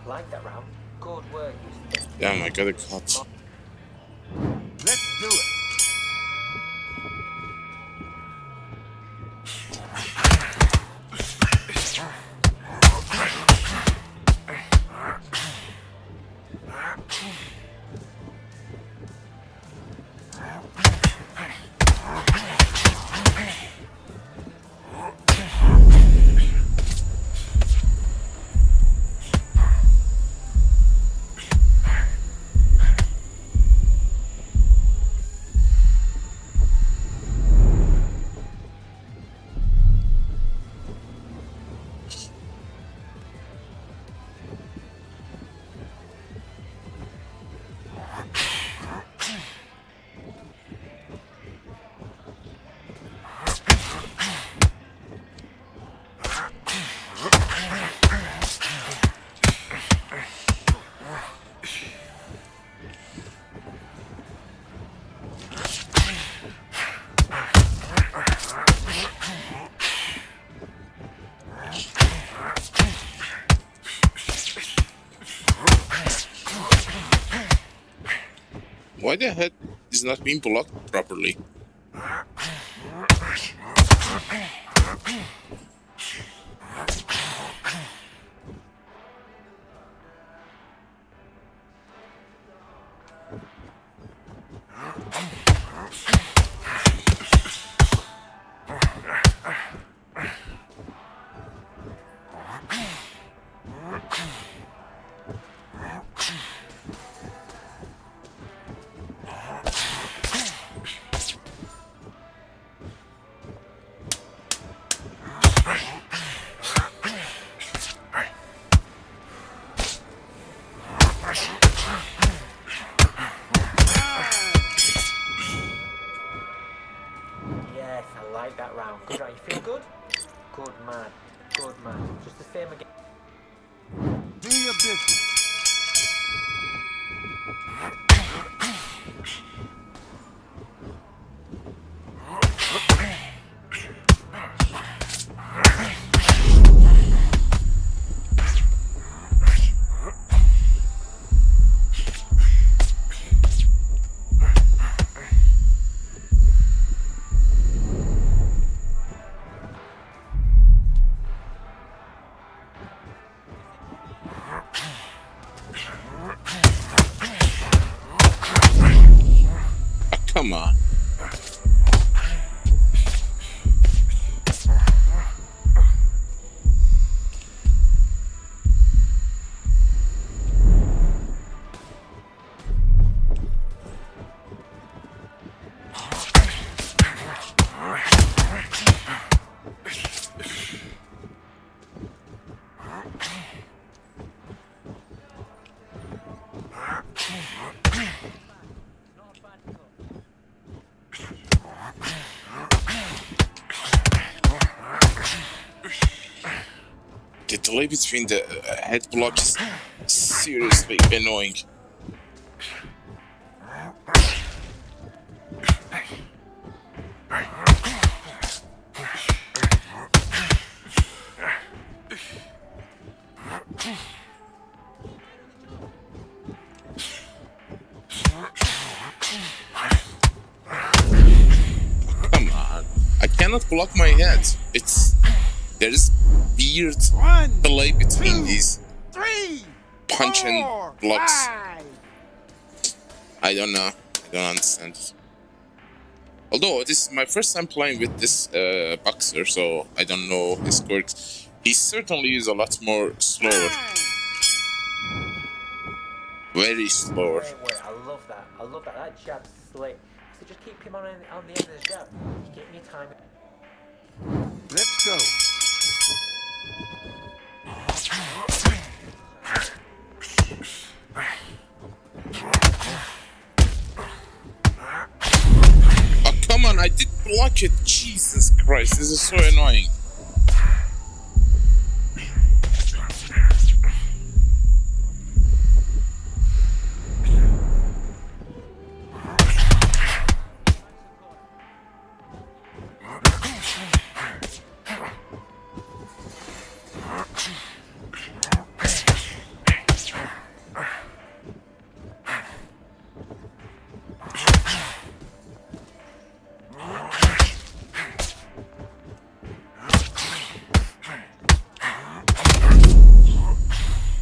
Like that round. Good work. Damn, I got a cut. Let's do it. Why the head is not being blocked properly? Yes, I like that round. Good round. You feel good? Good man. Good man. Just the same again. Do your business. delay between the head block is seriously annoying. Come on, I cannot block my head. There is weird delay between these punch and blocks. I don't know. I don't understand it. Although this is my first time playing with this boxer, so I don't know his quirks. He certainly is a lot more slower. Very slower. Wait, I love that. I love that. That jab's slick. So just keep him on the end of the jab. Keep me time. Let's go. Oh, come on, I did block it. Jesus Christ, this is so annoying.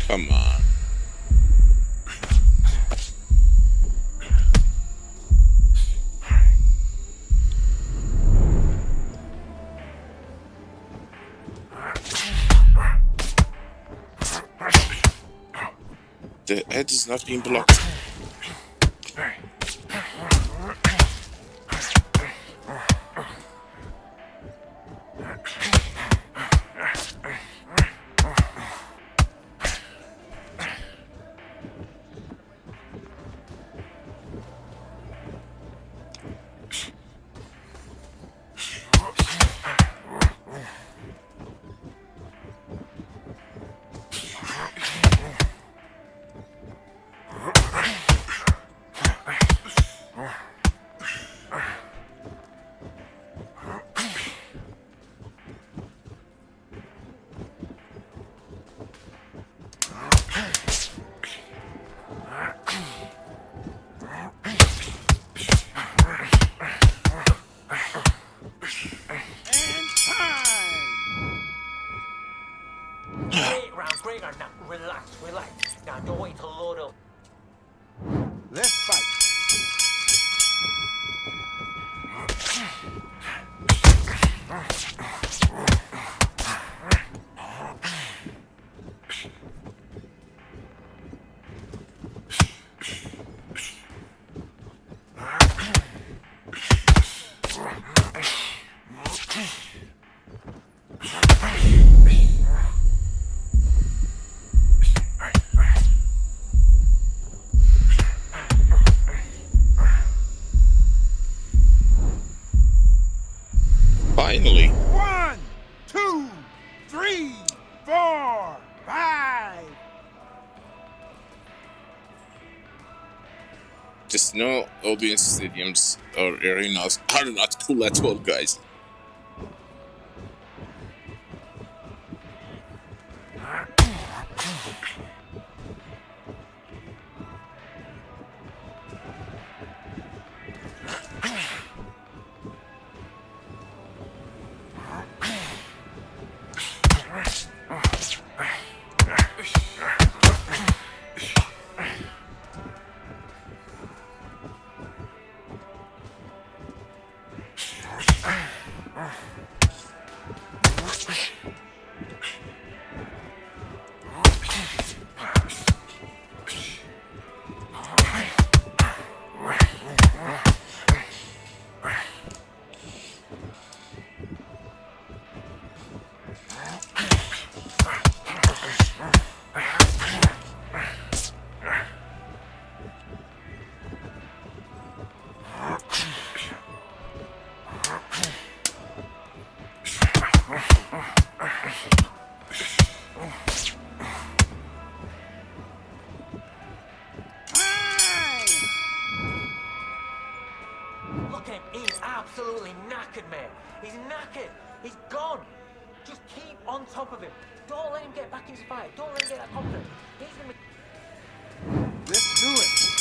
Come on. The head is not being blocked. Great round. Now relax. Now don't wait to load up. Let's fight. Finally. 1, 2, 3, 4, 5. Just no audience stadiums or arenas are not cool at all, guys. He's gone. Just keep on top of him. Don't let him get back into fight. Don't let him get that confidence. He's gonna be... Let's do it.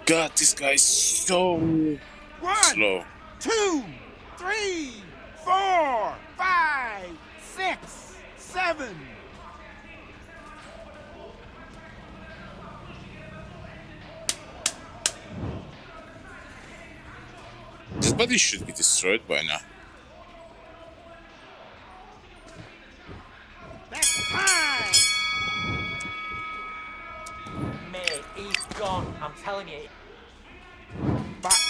God, this guy's so 1, slow. 2, 3, 4, 5, 6, 7. This body should be destroyed by now. That's time. Mate, he's gone. I'm telling you. But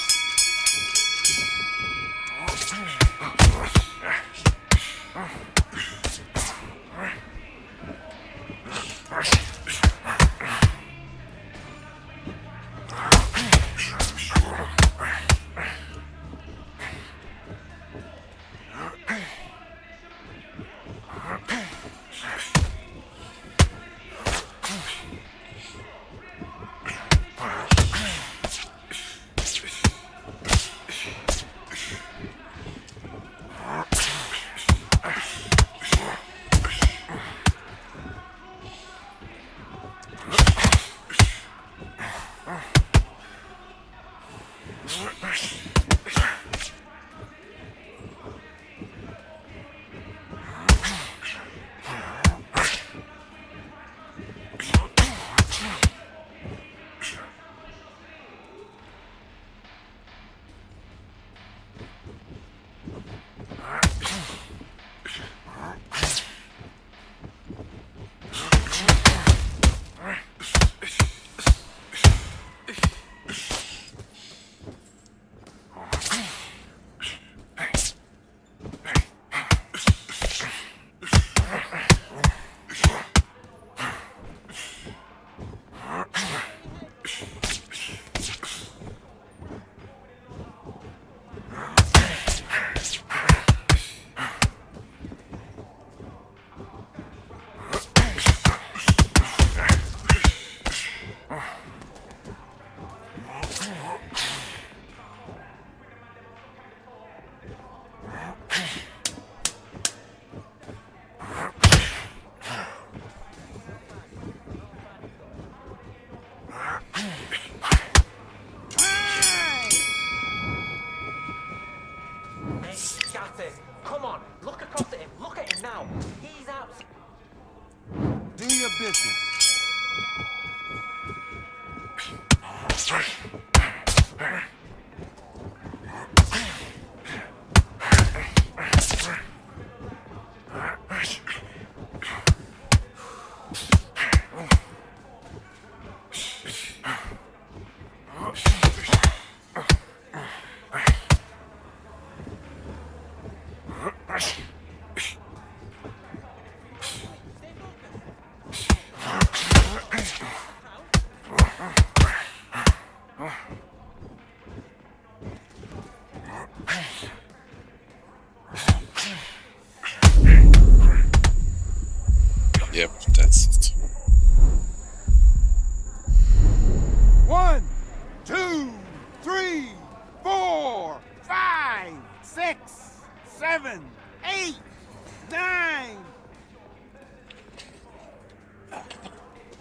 Come on, look across at him. Look at him now. He's out. do your business. 6, 7, 8, 9.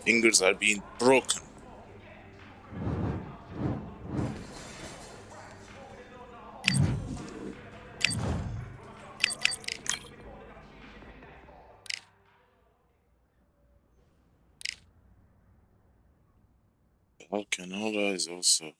Fingers are being broken. Canola is also.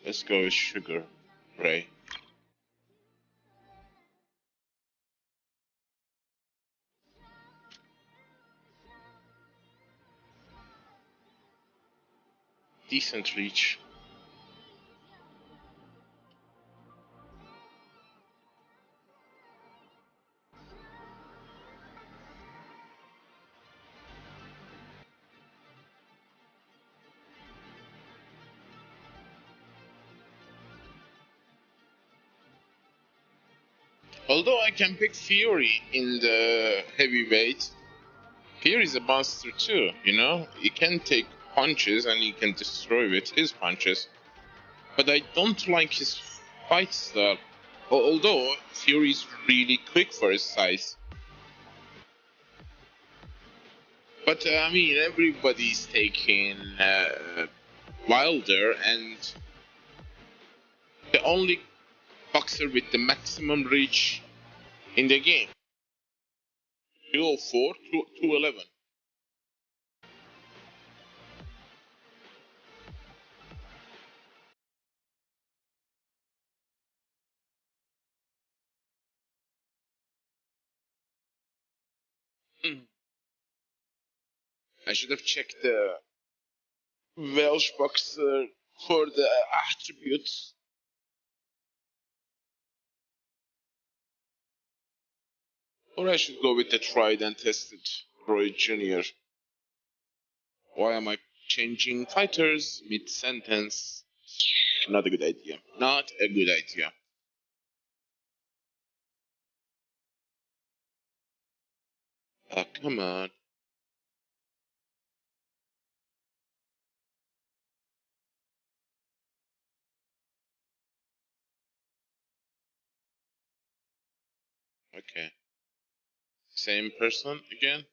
Let's go with sugar, Ray. Decent reach. Although I can pick Fury in the heavyweight, Fury is a monster too, you know? He can take punches and he can destroy with his punches. But I don't like his fight style. Although Fury is really quick for his size. But I mean, everybody's taking Wilder, and the only boxer with the maximum reach in the game. 204, 211. I should have checked the Welsh boxer for the attributes. Or I should go with the tried and tested Roy Jr. Why am I changing fighters mid-sentence? Not a good idea. Not a good idea. Oh, come on. Okay. Same person again?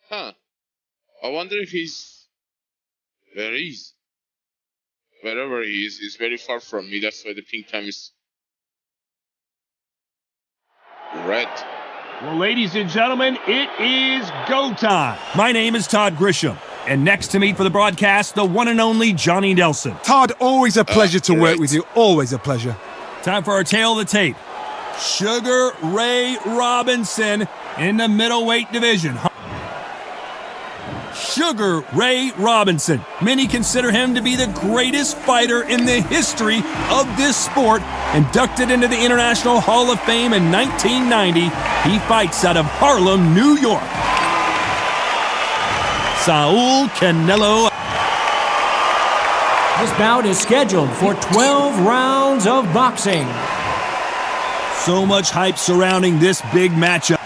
Huh. I wonder if he's... Where is? Wherever he is, he's very far from me. That's why the ping time is... red. Well, ladies and gentlemen, it is go time. My name is Todd Grisham, and next to me for the broadcast, the one and only Johnny Nelson. Todd, always a pleasure to work with you. Always a pleasure. Time for our tail of the tape. Sugar Ray Robinson in the middleweight division. Sugar Ray Robinson. Many consider him to be the greatest fighter in the history of this sport. Inducted into the International Hall of Fame in 1990, he fights out of Harlem, New York. Saul Canelo. This bout is scheduled for 12 rounds of boxing. So much hype surrounding this big matchup.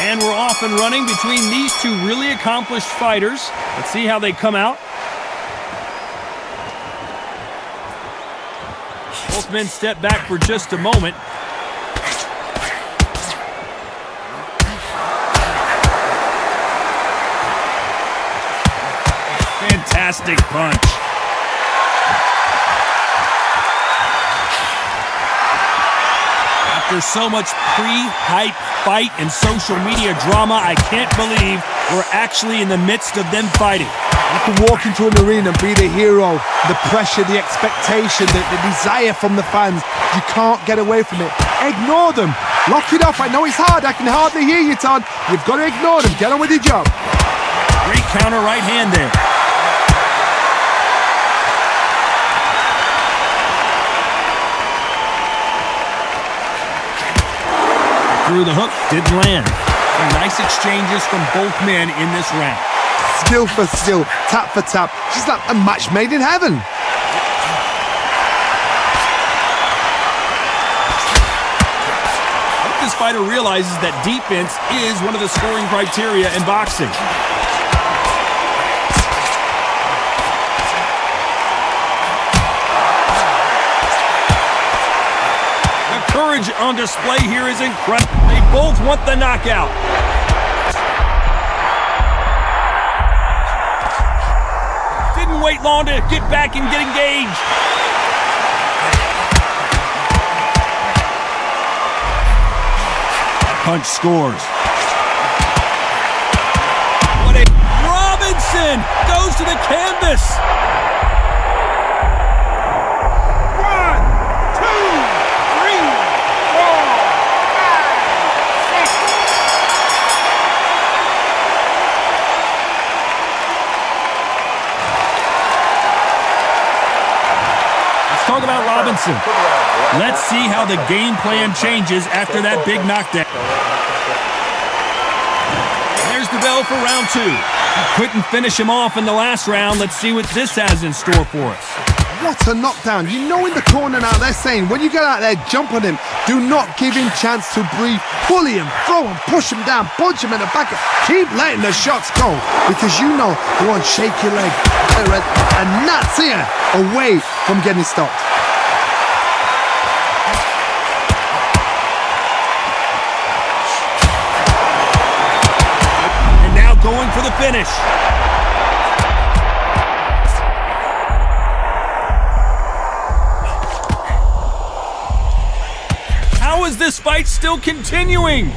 And we're off and running between these two really accomplished fighters. Let's see how they come out. Both men step back for just a moment. fantastic punch. After so much pre-hype fight and social media drama, I can't believe we're actually in the midst of them fighting. You can walk into an arena and be the hero. The pressure, the expectation, the desire from the fans. You can't get away from it. Ignore them. Lock it off. I know it's hard. I can hardly hear you, Todd. You've got to ignore them. Get on with your job. Great counter right hand there. Through the hook, didn't land. Some nice exchanges from both men in this round. Skill for skill, tap for tap. She's like a match made in heaven. I hope this fighter realizes that defense is one of the scoring criteria in boxing. The courage on display here is incredible. They both want the knockout. Didn't wait long to get back and get engaged. Punch scores. What a... Robinson goes to the canvas. 1, 2, 3, 4, 5, 6. Let's talk about Robinson. Let's see how the game plan changes after that big knockdown. There's the bell for round 2. You couldn't finish him off in the last round. Let's see what this has in store for us. What a knockdown. You know in the corner now they're saying, when you get out there, jump on him. Do not give him chance to breathe. Bully him, throw him, push him down, punch him in the back. Keep letting the shots go because you know you want to shake your leg. And that's here, away from getting stopped. And now going for the finish. How is this fight still continuing?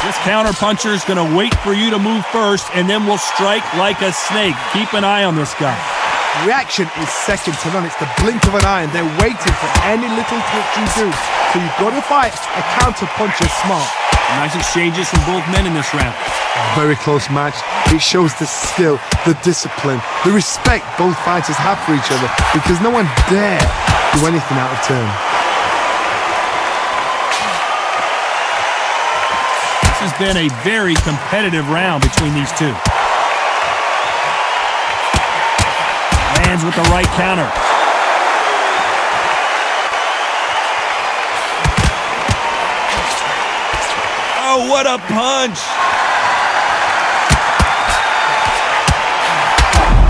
This counter-puncher is going to wait for you to move first, and then will strike like a snake. Keep an eye on this guy. Reaction is second to none. It's the blink of an eye, and they're waiting for any little touch you do. So you've got to fight a counter-puncher smart. Nice exchanges from both men in this round. Very close match. It shows the skill, the discipline, the respect both fighters have for each other because no one dare do anything out of turn. This has been a very competitive round between these two. Lands with the right counter. Oh, what a punch!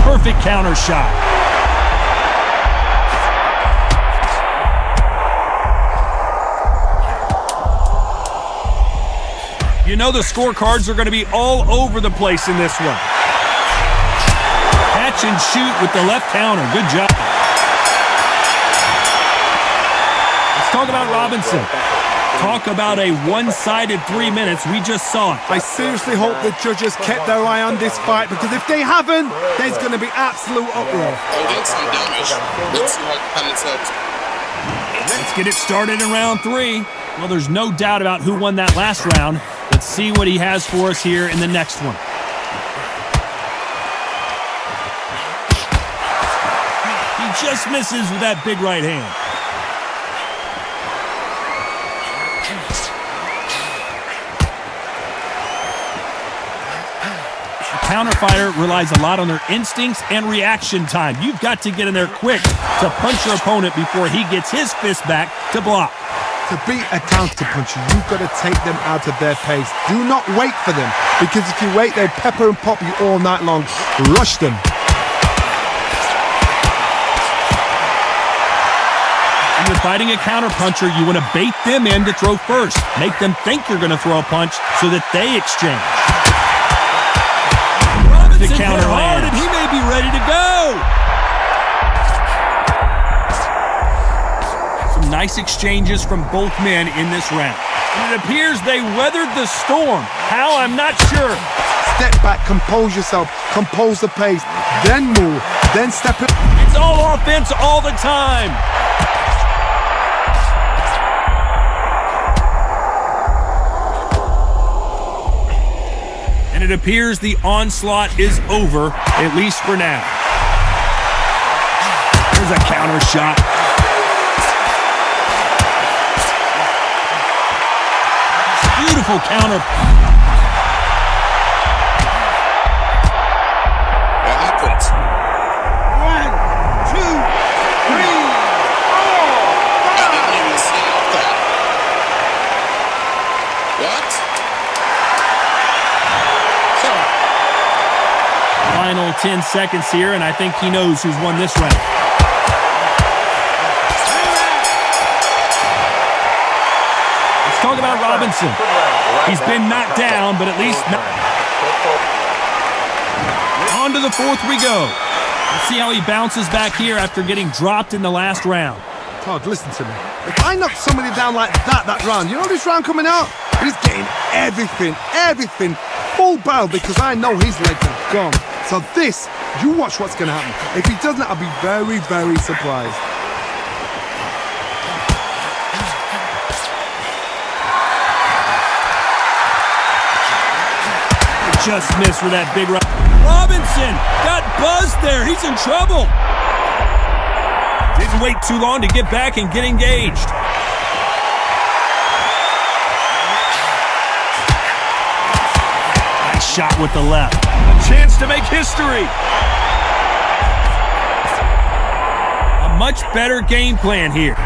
Perfect counter shot. You know the scorecards are going to be all over the place in this one. Catch and shoot with the left counter. Good job. Let's talk about Robinson. Talk about a one-sided 3 minutes. We just saw it. I seriously hope the judges kept their eye on this fight because if they haven't, there's going to be absolute uproar. Oh, did some damage. Let's see how it pans out. Let's get it started in round 3. Well, there's no doubt about who won that last round. Let's see what he has for us here in the next one. He just misses with that big right hand. A counter fighter relies a lot on their instincts and reaction time. You've got to get in there quick to punch your opponent before he gets his fist back to block. To beat a counter-puncher, you've got to take them out of their pace. Do not wait for them, because if you wait, they'll pepper and pop you all night long. Rush them. In the you're fighting a counterpuncher, you want to bait them in to throw first. Make them think you're going to throw a punch so that they exchange. The counter lands, and he may be ready to go. Some nice exchanges from both men in this round. And it appears they weathered the storm. How? I'm not sure. Step back, compose yourself, compose the pace, then move, then step in. It's all offense all the time. And it appears the onslaught is over, at least for now. There's a counter shot. Beautiful counter. What happened? 1, 2, 3, 4. I didn't even see that. What? Final 10 seconds here, and I think he knows who's won this round. Let's talk about Robinson. He's been knocked down, but at least not. On to the fourth we go. Let's see how he bounces back here after getting dropped in the last round. Todd, listen to me. If I knock somebody down like that round, you know this round coming out? He's getting everything, full barrel because I know his legs are gone. So this, you watch what's going to happen. If he doesn't, I'll be very, very surprised. Just missed for that big round. Robinson got buzzed there. He's in trouble. Didn't wait too long to get back and get engaged. Nice shot with the left. A chance to make history. A much better game plan here.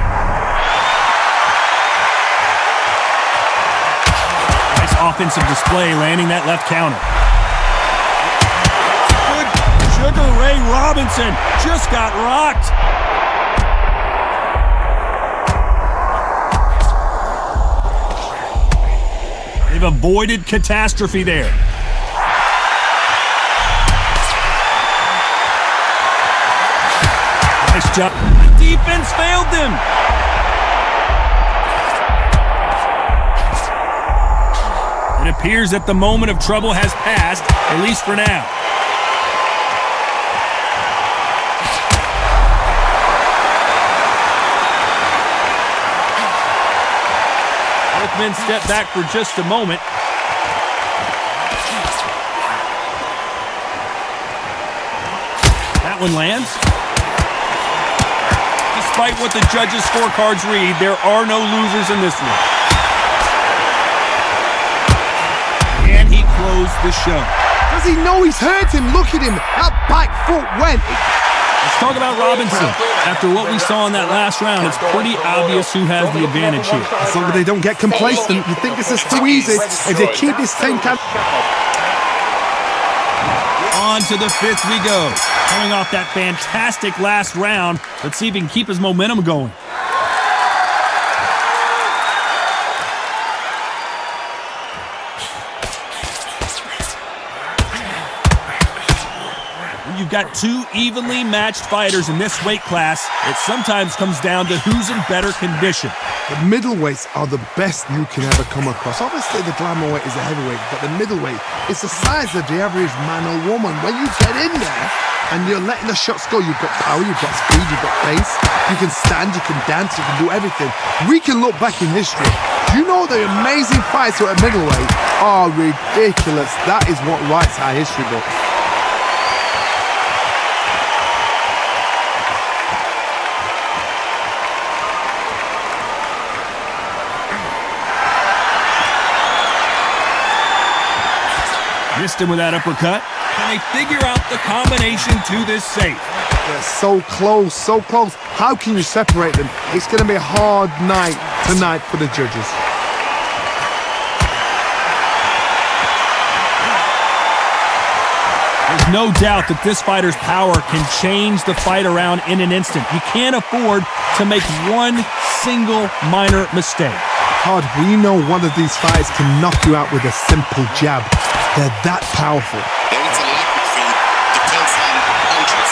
Nice offensive display, landing that left counter. Good Sugar Ray Robinson just got rocked. They've avoided catastrophe there. Nice job. The defense failed them. It appears that the moment of trouble has passed, at least for now. Both men step back for just a moment. That one lands. Despite what the judges' scorecards read, there are no losers in this one. And he closed the show. Does he know he's hurt him? Look at him. That back foot went. Let's talk about Robinson. After what we saw in that last round, it's pretty obvious who has the advantage here. As long as they don't get complacent, you think this is too easy. If they keep this 10 count. On to the fifth we go. Coming off that fantastic last round, let's see if he can keep his momentum going. When you've got two evenly matched fighters in this weight class, it sometimes comes down to who's in better condition. The middleweights are the best you can ever come across. Obviously, the glamour weight is a heavyweight, but the middleweight is the size of the average man or woman. When you get in there and you're letting the shots go, you've got power, you've got speed, you've got pace. You can stand, you can dance, you can do everything. We can look back in history. You know the amazing fights at middleweight are ridiculous. That is what writes our history book. Missed him with that uppercut. Can they figure out the combination to this safe? They're so close, so close. How can you separate them? It's going to be a hard night tonight for the judges. There's no doubt that this fighter's power can change the fight around in an instant. You can't afford to make one single minor mistake. Todd, we know one of these fighters can knock you out with a simple jab. They're that powerful. There is a lack of feed. Depends on punches.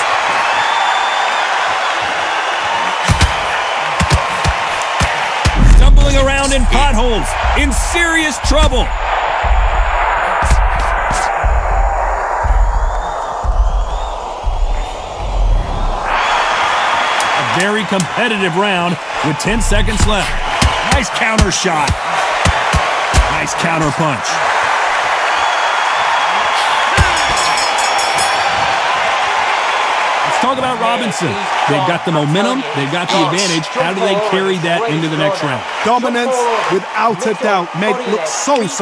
Stumbling around in potholes, in serious trouble. A very competitive round with 10 seconds left. Nice counter shot. Nice counter punch. Let's talk about Robinson. They've got the momentum. They've got the advantage. How do they carry that into the next round? Dominance, without a doubt, made it look so easy.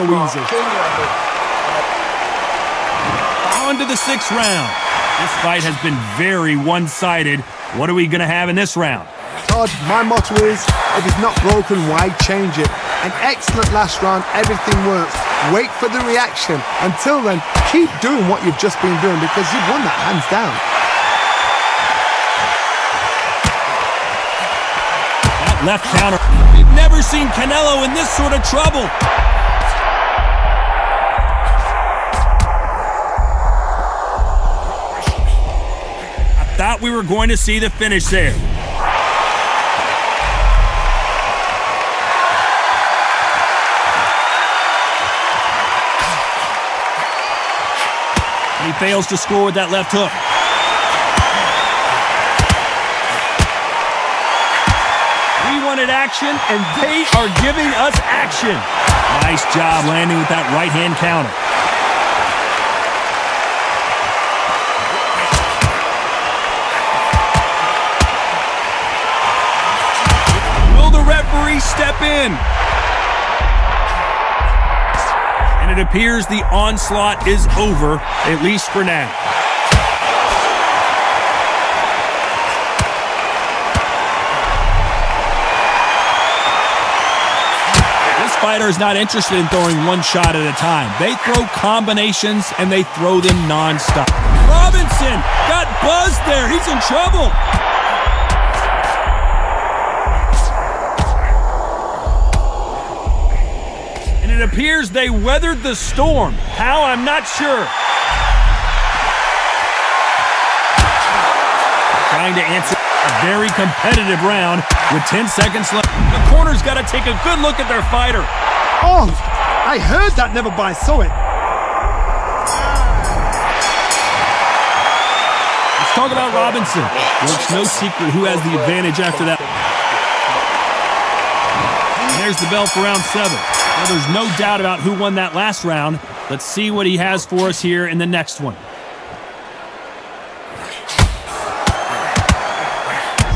On to the 6th round. This fight has been very one-sided. What are we going to have in this round? Todd, my motto is, if it's not broken, why change it? An excellent last round, everything works. Wait for the reaction. Until then, keep doing what you've just been doing because you've won that hands down. That left counter. We've never seen Canelo in this sort of trouble. I thought we were going to see the finish there. He fails to score with that left hook. We wanted action, and they are giving us action. Nice job landing with that right-hand counter. Will the referee step in? And it appears the onslaught is over, at least for now. This fighter is not interested in throwing one shot at a time. They throw combinations, and they throw them nonstop. Robinson got buzzed there. He's in trouble. It appears they weathered the storm. How? I'm not sure. Trying to answer a very competitive round with 10 seconds left. The corner's got to take a good look at their fighter. Oh, I heard that, never by saw it. Let's talk about Robinson. Well, it's no secret who has the advantage after that. And there's the bell for round 7. Well, there's no doubt about who won that last round. Let's see what he has for us here in the next one.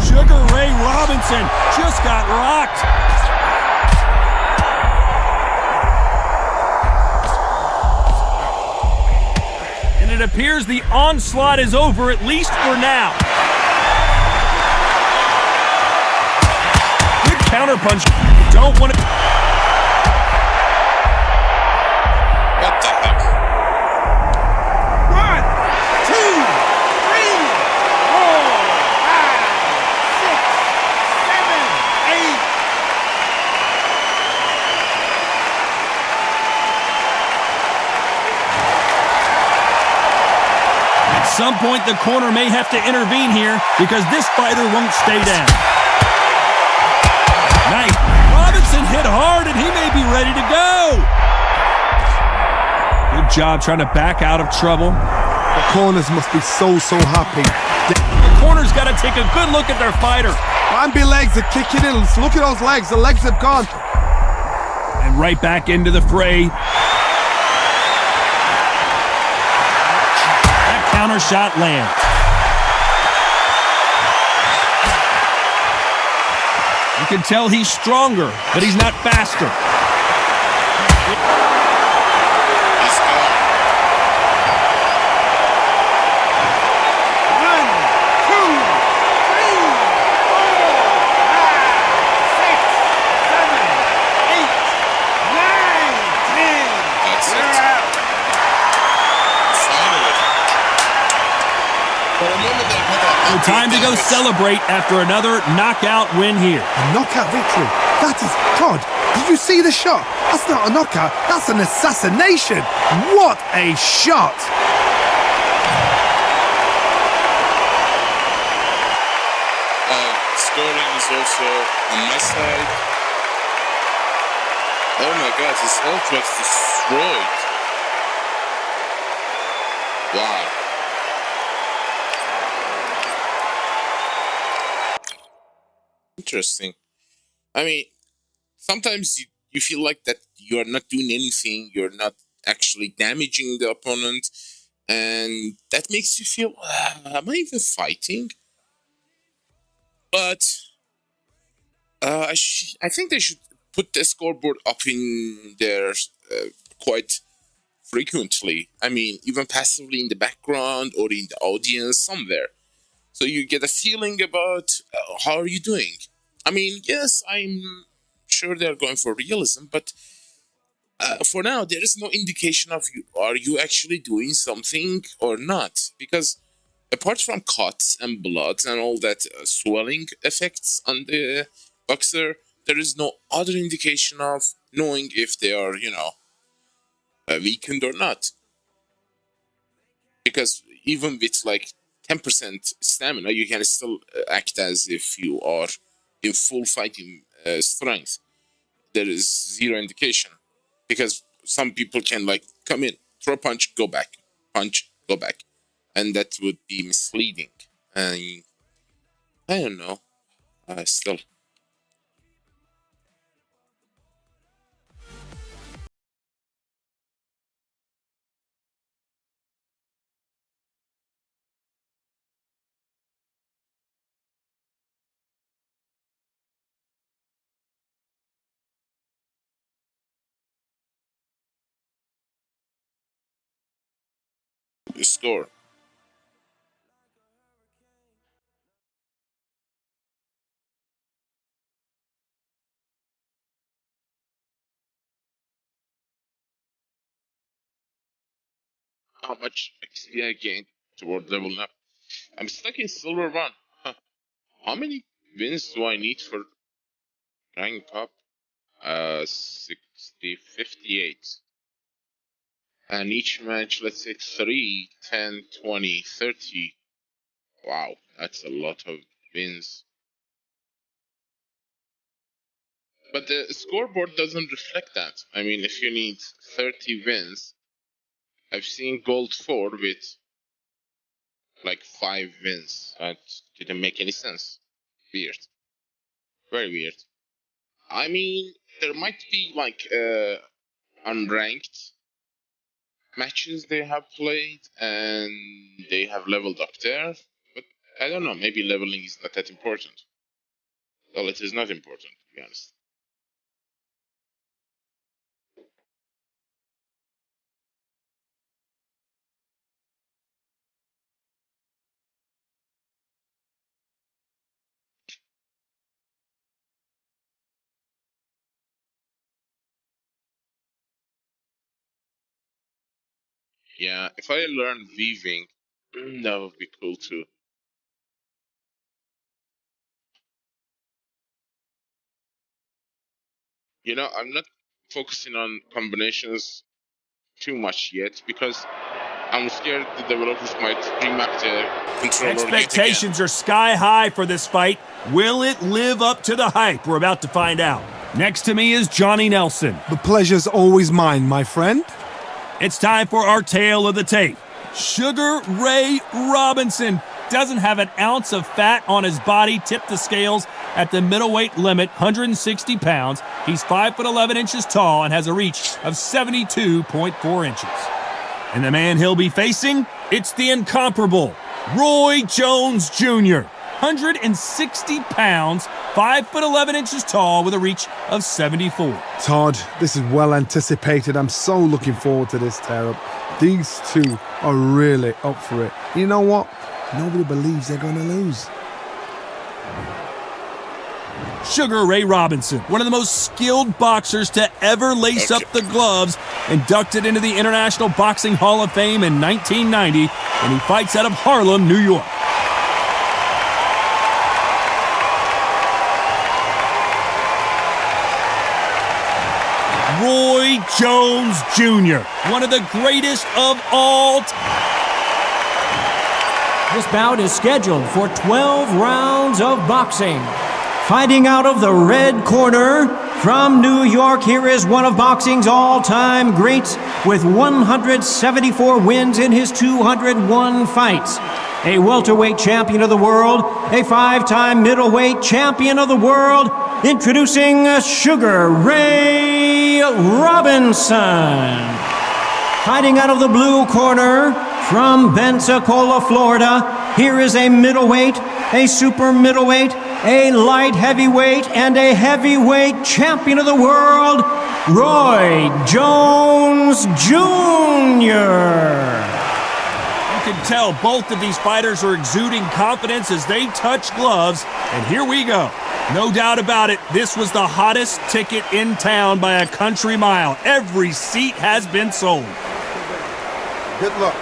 Sugar Ray Robinson just got rocked. And it appears the onslaught is over, at least for now. Good counterpunch. Don't want to... What the heck? 1, 2, 3, 4, 5, 6, 7, 8. At some point, the corner may have to intervene here because this fighter won't stay down. Nice. Robinson hit hard, and he may be ready to go. Good job trying to back out of trouble. The corners must be so happy. The corner's got to take a good look at their fighter. Bambi legs are kicking in. Let's look at those legs. The legs have gone. And right back into the fray. That counter shot lands. You can tell he's stronger, but he's not faster. He's gone. 1, 2, 3, 4, 5, 6, 7, 8, 9, 10. That's You're it. out. Finally. So time to go celebrate after another knockout win here. A knockout victory. That is, Todd, did you see the shot? That's not a knockout, that's an assassination. What a shot. Scoring is also on my side. Oh my god, his health was destroyed. Wow. Interesting. I mean, sometimes you feel like that you are not doing anything, you're not actually damaging the opponent, and that makes you feel, am I even fighting? But I think they should put the scoreboard up in there quite frequently. I mean, even passively in the background or in the audience somewhere. So you get a feeling about how are you doing. I mean, yes, I'm sure they're going for realism, but for now, there is no indication of are you actually doing something or not. Because apart from cuts and blood and all that swelling effects on the boxer, there is no other indication of knowing if they are, weakened or not. Because even with like 10% stamina, you can still act as if you are in full fighting strength. There is zero indication. Because some people can like come in, throw a punch, go back, punch, go back. And that would be misleading. And I don't know. Still. Score. How much XP I gained toward level up? I'm stuck in silver 1. Huh. How many wins do I need for rank up? 60, 58. And each match, let's say 3, 10, 20, 30. Wow, that's a lot of wins. But the scoreboard doesn't reflect that. I mean, if you need 30 wins, I've seen Gold 4 with like 5 wins. That didn't make any sense. Weird. Very weird. I mean, there might be like unranked matches they have played and they have leveled up there. But I don't know, maybe leveling is not that important. Well, it is not important, to be honest. Yeah, if I learn weaving, that would be cool too. I'm not focusing on combinations too much yet because I'm scared the developers might remap the controller. Expectations are sky high for this fight. Will it live up to the hype? We're about to find out. Next to me is Johnny Nelson. The pleasure's always mine, my friend. It's time for our tale of the tape. Sugar Ray Robinson doesn't have an ounce of fat on his body, tipped the scales at the middleweight limit, 160 pounds. He's 5'11" inches tall and has a reach of 72.4 inches. And the man he'll be facing, it's the incomparable Roy Jones Jr., 160 pounds, 5'11" inches tall with a reach of 74. Todd, this is well anticipated. I'm so looking forward to this tear-up. These two are really up for it. You know what? Nobody believes they're going to lose. Sugar Ray Robinson, one of the most skilled boxers to ever lace up the gloves, inducted into the International Boxing Hall of Fame in 1990, and he fights out of Harlem, New York. Roy Jones Jr., one of the greatest of all time. This bout is scheduled for 12 rounds of boxing. Fighting out of the red corner, from New York, here is one of boxing's all-time greats with 174 wins in his 201 fights. A welterweight champion of the world, a 5-time middleweight champion of the world, introducing Sugar Ray Robinson. Fighting out of the blue corner, from Pensacola, Florida, here is a middleweight, a super middleweight, a light heavyweight, and a heavyweight champion of the world, Roy Jones Jr. You can tell both of these fighters are exuding confidence as they touch gloves, and here we go. No doubt about it, this was the hottest ticket in town by a country mile. Every seat has been sold. Good luck.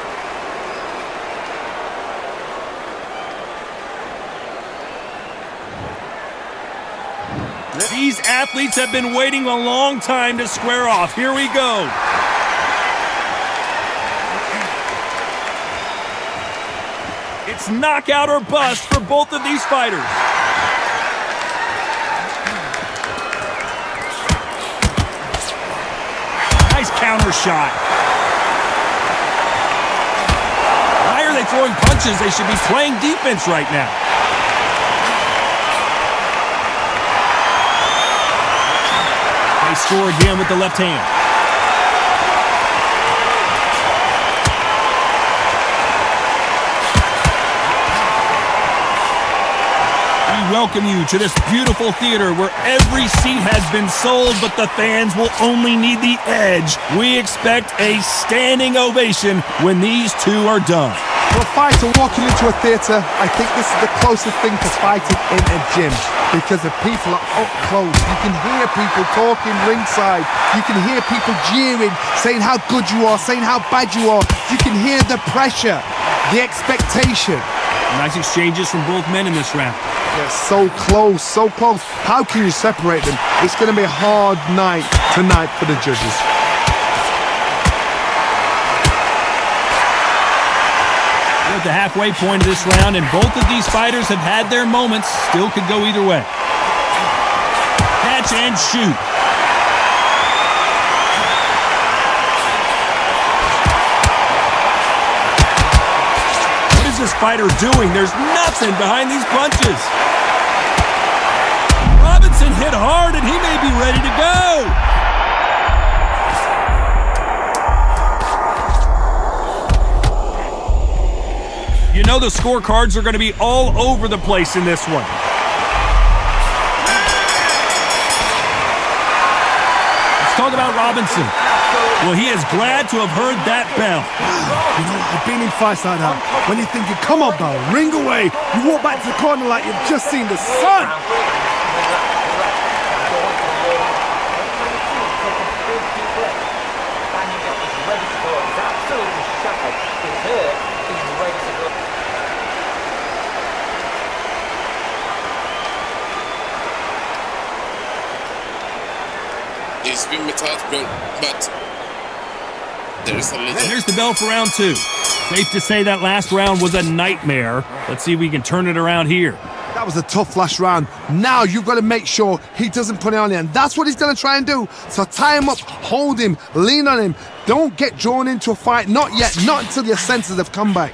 These athletes have been waiting a long time to square off. Here we go. It's knockout or bust for both of these fighters. Nice counter shot. Why are they throwing punches? They should be playing defense right now. They score again with the left hand. We welcome you to this beautiful theater where every seat has been sold, but the fans will only need the edge. We expect a standing ovation when these two are done. For a fighter walking into a theatre, I think this is the closest thing to fighting in a gym, because the people are up close. You can hear people talking ringside. You can hear people jeering, saying how good you are, saying how bad you are. You can hear the pressure, the expectation. Nice exchanges from both men in this round. They're so close, so close. How can you separate them? It's going to be a hard night tonight for the judges. We're at the halfway point of this round, and both of these fighters have had their moments. Still could go either way. Catch and shoot. What is this fighter doing? There's nothing behind these punches. Robinson hit hard, and he may be ready to go. You know the scorecards are going to be all over the place in this one. Let's talk about Robinson. Well, he is glad to have heard that bell. You know, I've been in fights like that. When you're thinking, come on, bell, ring away. You walk back to the corner like you've just seen the sun. It's been methodical, but there is a little... And here's the bell for round two. Safe to say that last round was a nightmare. Let's see if we can turn it around here. That was a tough last round. Now you've got to make sure he doesn't put it on you, and that's what he's going to try and do. So tie him up, hold him, lean on him. Don't get drawn into a fight. Not yet. Not until your senses have come back.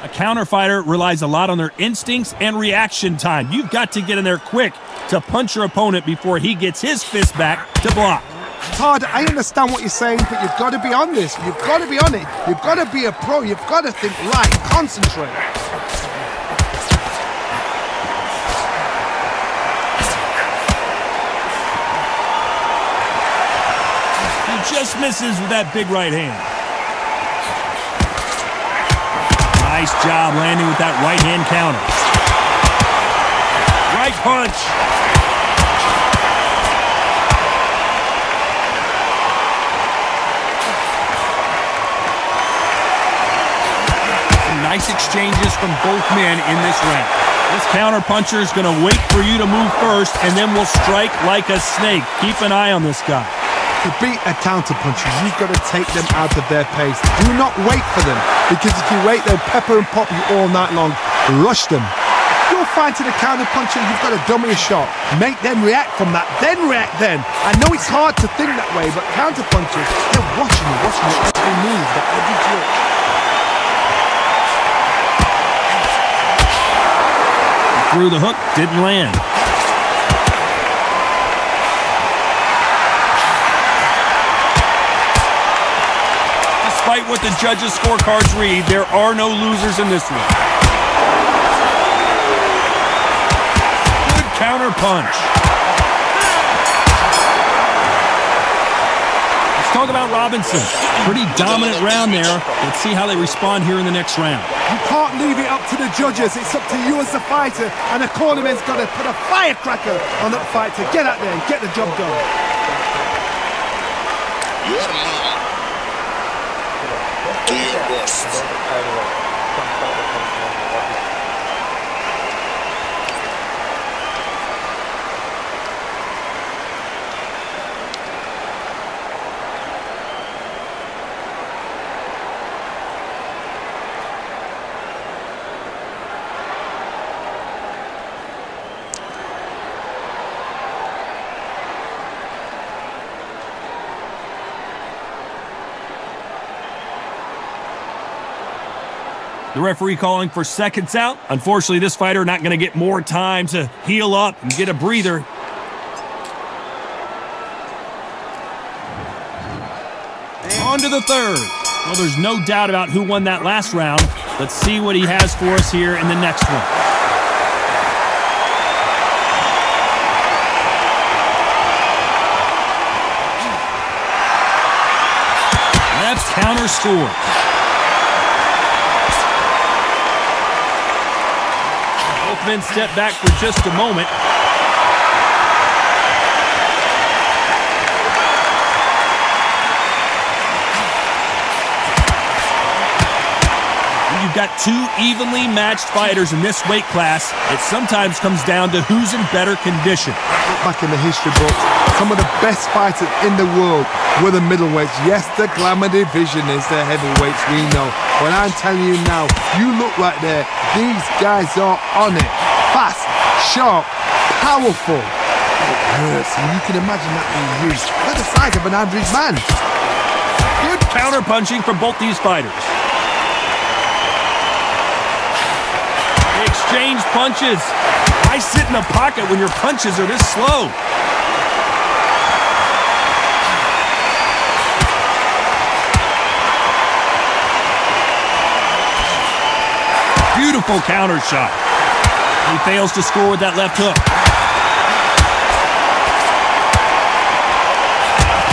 A counter fighter relies a lot on their instincts and reaction time. You've got to get in there quick to punch your opponent before he gets his fist back to block. Todd, I understand what you're saying, but you've got to be on this. You've got to be on it. You've got to be a pro. You've got to think right. Concentrate. He just misses with that big right hand. Nice job landing with that right hand counter. Right punch. Some nice exchanges from both men in this round. This counterpuncher is going to wait for you to move first, and then will strike like a snake. Keep an eye on this guy. To beat a counterpuncher, you've got to take them out of their pace. Do not wait for them, because if you wait, they'll pepper and pop you all night long. Rush them. If you're fighting a counterpuncher, you've got to dummy a shot. Make them react from that, then react then. I know it's hard to think that way, but counterpunchers, they're watching you every move, that every jerk. Through the hook, didn't land. Despite what the judges' scorecards read, there are no losers in this one. Good counter punch. Let's talk about Robinson. Pretty dominant round there. Let's see how they respond here in the next round. You can't leave it up to the judges. It's up to you as the fighter, and the cornerman's got to put a firecracker on that fight to get out there and get the job done. You are now to your worst. The referee calling for seconds out. Unfortunately, this fighter not going to get more time to heal up and get a breather. On to the third. Well, there's no doubt about who won that last round. Let's see what he has for us here in the next one. Left counter score. Both men step back for just a moment. You've got two evenly matched fighters in this weight class. It sometimes comes down to who's in better condition. Back in the history books, some of the best fighters in the world were the middleweights. Yes, the glamour division is the heavyweights, we know. But I'm telling you now, you look right there, these guys are on it. Fast, sharp, powerful. It hurts, and you can imagine that being used. They're the size of an average man. Good counter-punching from both these fighters. They exchange punches. Why sit in the pocket when your punches are this slow? Beautiful counter shot. He fails to score with that left hook.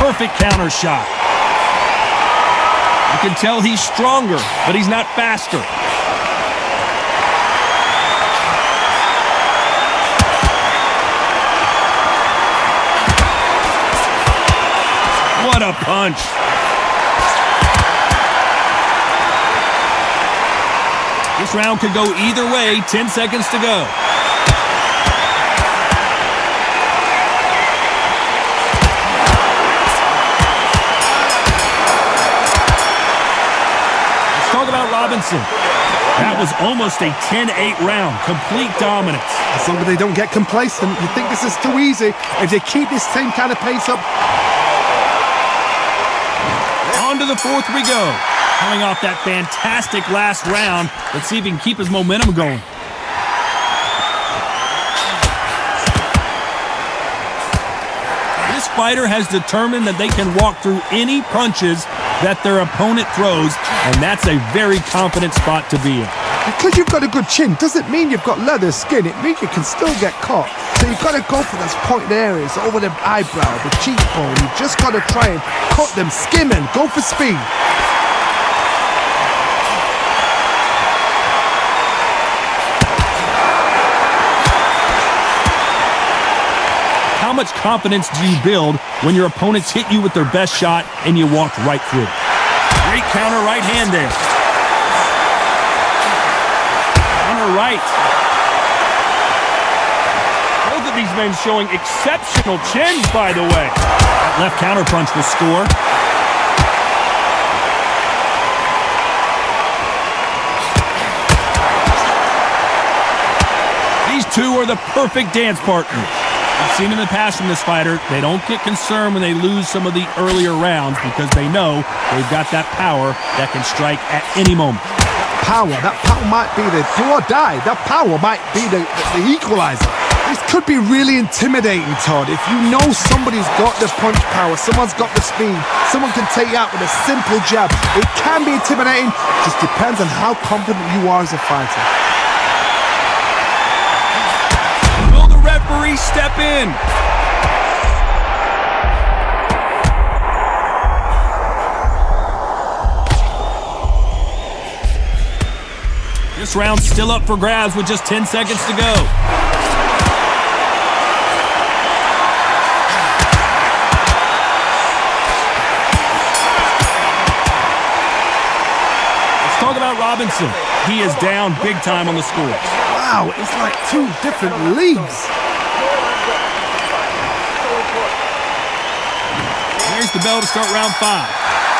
Perfect counter shot. You can tell he's stronger, but he's not faster. What a punch. This round could go either way. 10 seconds to go. Let's talk about Robinson. That was almost a 10-8 round. Complete dominance. As long as they don't get complacent, you think this is too easy. If they keep this same kind of pace up. On to the fourth we go. Coming off that fantastic last round. Let's see if he can keep his momentum going. This fighter has determined that they can walk through any punches that their opponent throws, and that's a very confident spot to be in. Because you've got a good chin doesn't mean you've got leather skin. It means you can still get caught. So you've got to go for those pointed areas over the eyebrow, the cheekbone. You've just got to try and cut them, skim and go for speed. How much confidence do you build when your opponents hit you with their best shot and you walk right through? Great counter right hand there. Counter right. men showing exceptional chins, by the way. That left counterpunch will score. These two are the perfect dance partners. We've seen in the past from this fighter, they don't get concerned when they lose some of the earlier rounds because they know they've got that power that can strike at any moment. That power might be the do or die. That power might be the equalizer. This could be really intimidating, Todd. If you know somebody's got the punch power, someone's got the speed, someone can take you out with a simple jab. It can be intimidating. Just depends on how confident you are as a fighter. Will the referee step in? This round's still up for grabs with just 10 seconds to go. Let's talk about Robinson. He is down big time on the score. Wow, it's like two different leagues. There's the bell to start round 5.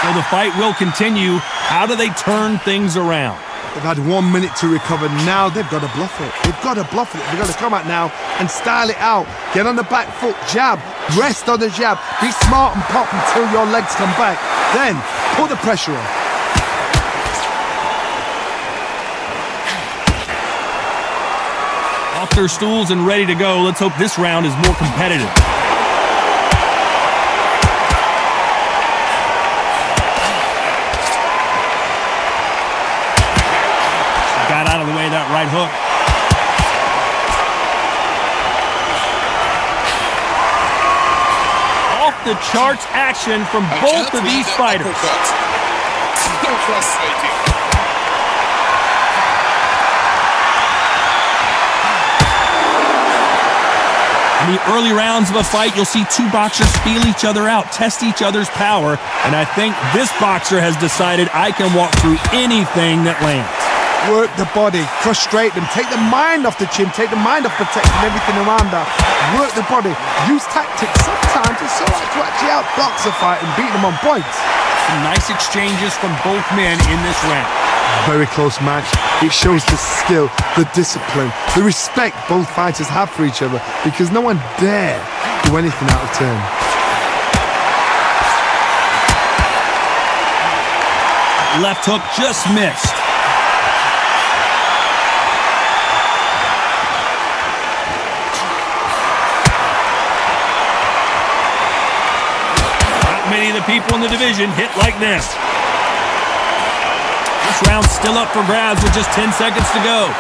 So the fight will continue. How do they turn things around? They've had 1 minute to recover. Now they've got to bluff it. They've got to bluff it. They've got to come out now and style it out. Get on the back foot, jab, rest on the jab. Be smart and pop until your legs come back. Then put the pressure on. Off their stools and ready to go. Let's hope this round is more competitive. Got out of the way of that right hook. Off the charts action from both of these fighters. So frustrating. In the early rounds of a fight, you'll see two boxers feel each other out, test each other's power, and I think this boxer has decided I can walk through anything that lands. Work the body, frustrate them, take the mind off the chin, take the mind off protecting everything around that. Work the body, use tactics. Sometimes it's so hard to actually outbox a fight and beat them on points. Some nice exchanges from both men in this round. Very close match. It shows the skill, the discipline, the respect both fighters have for each other because no one dare do anything out of turn. Left hook just missed. Not many of the people in the division hit like this. This round's still up for grabs with just 10 seconds to go.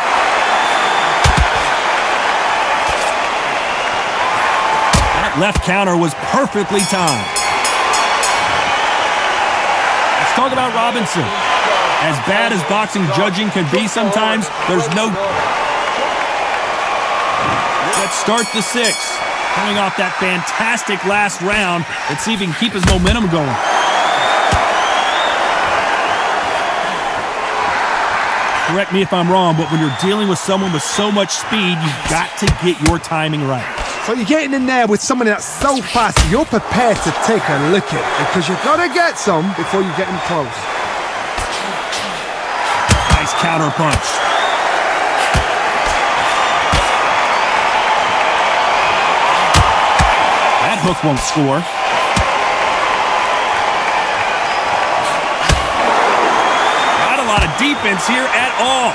That left counter was perfectly timed. Let's talk about Robinson. As bad as boxing judging can be sometimes, there's no... Let's start the 6th. Coming off that fantastic last round. Let's see if he can keep his momentum going. Correct me if I'm wrong, but when you're dealing with someone with so much speed, you've got to get your timing right. So you're getting in there with someone that's so fast, you're prepared to take a lick it because you've got to get some before you get in close. Nice counter punch. That hook won't score. Defense here at all.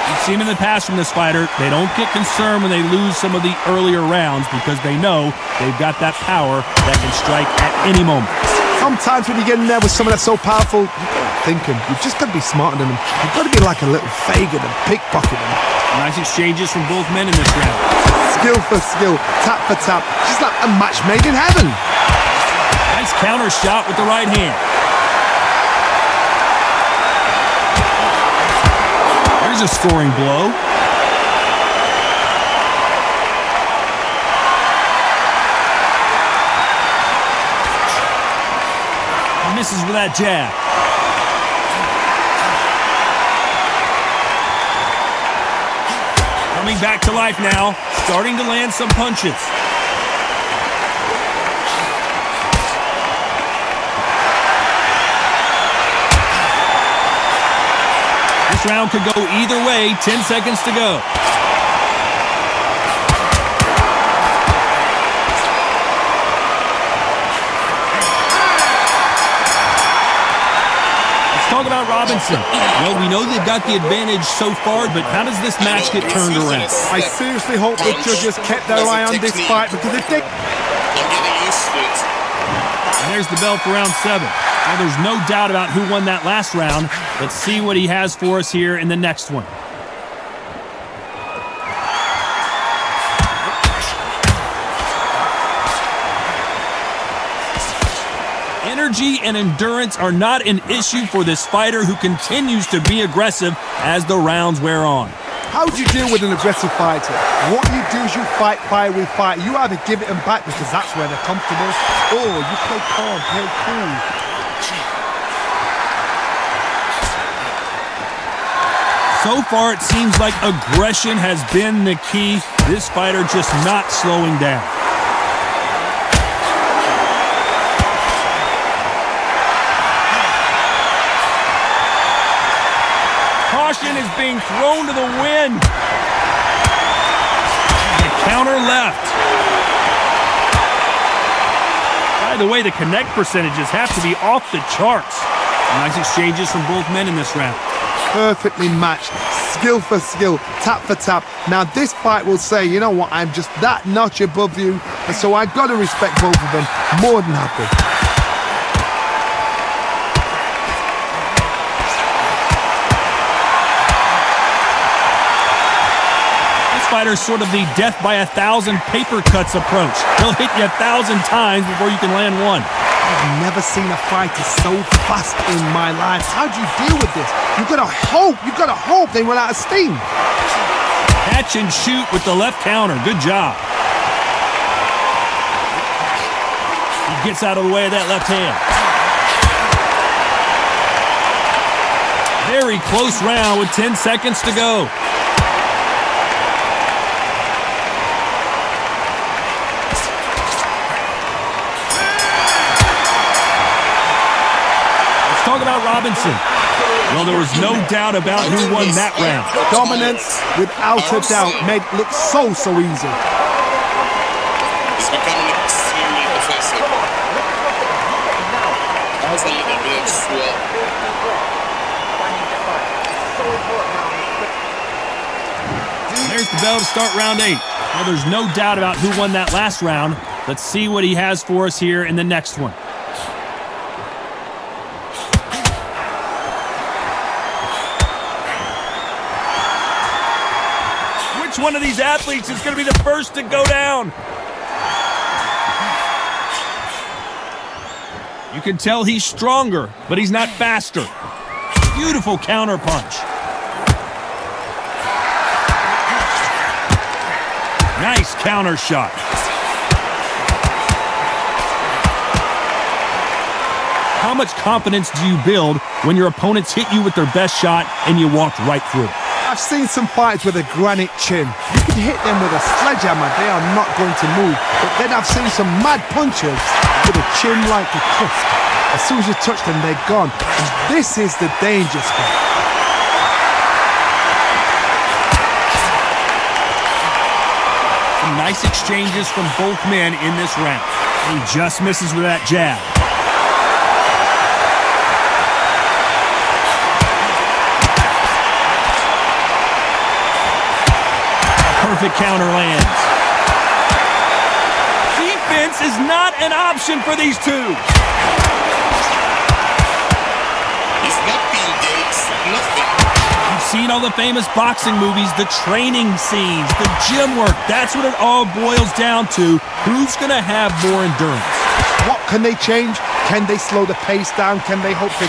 We've seen in the past from this fighter, they don't get concerned when they lose some of the earlier rounds because they know they've got that power that can strike at any moment. Sometimes when you get in there with someone that's so powerful, thinking, you've just got to be smarter than them. You've got to be like a little Fagin and pickpocket them. Nice exchanges from both men in this round. Skill for skill, tap for tap, just like a match made in heaven. Nice counter shot with the right hand. There's a scoring blow. misses with that jab. Coming back to life now, starting to land some punches. This round could go either way, 10 seconds to go. Talk about Robinson. Well, we know they've got the advantage so far, but how does this match get turned around? I seriously hope the judges kept their eye on this fight, because if they... I'm getting used to it. And there's the bell for round 7. Well, there's no doubt about who won that last round. Let's see what he has for us here in the next one. Energy and endurance are not an issue for this fighter who continues to be aggressive as the rounds wear on. How do you deal with an aggressive fighter? What you do is you fight fire with fire. You either give it them back because that's where they're comfortable, or you play calm, play cool. So far, it seems like aggression has been the key. This fighter just not slowing down. Caution is being thrown to the wind. The counter left. By the way, the connect percentages have to be off the charts. Nice exchanges from both men in this round. Perfectly matched, skill for skill, tap for tap. Now this fight will say, you know what, I'm just that notch above you, and so I've got to respect both of them. More than happy. Fighter's sort of the death by 1,000 paper cuts approach. He'll hit you 1,000 times before you can land one. I've never seen a fighter so fast in my life. How do you deal with this? You've got to hope they run out of steam. Catch and shoot with the left counter. Good job. He gets out of the way of that left hand. Very close round with 10 seconds to go. Talk about Robinson. Well, there was no doubt about who won that round. Dominance, without a doubt, made it look so easy. He's becoming extremely defensive. Has a little bit of swell. There's the bell to start round 8. Well, there's no doubt about who won that last round. Let's see what he has for us here in the next one. Which one of these athletes is going to be the first to go down? You can tell he's stronger, but he's not faster. Beautiful counter punch. Nice counter shot. How much confidence do you build when your opponents hit you with their best shot and you walked right through it? I've seen some fighters with a granite chin. You can hit them with a sledgehammer, they are not going to move. But then I've seen some mad punchers with a chin like a crisp. As soon as you touch them, they're gone. And this is the danger spot. Some nice exchanges from both men in this round. He just misses with that jab. Perfect counter lands. Defense is not an option for these two. He's not being dazed, nothing. You've seen all the famous boxing movies, the training scenes, the gym work. That's what it all boils down to. Who's going to have more endurance? What can they change? Can they slow the pace down? Can they hope to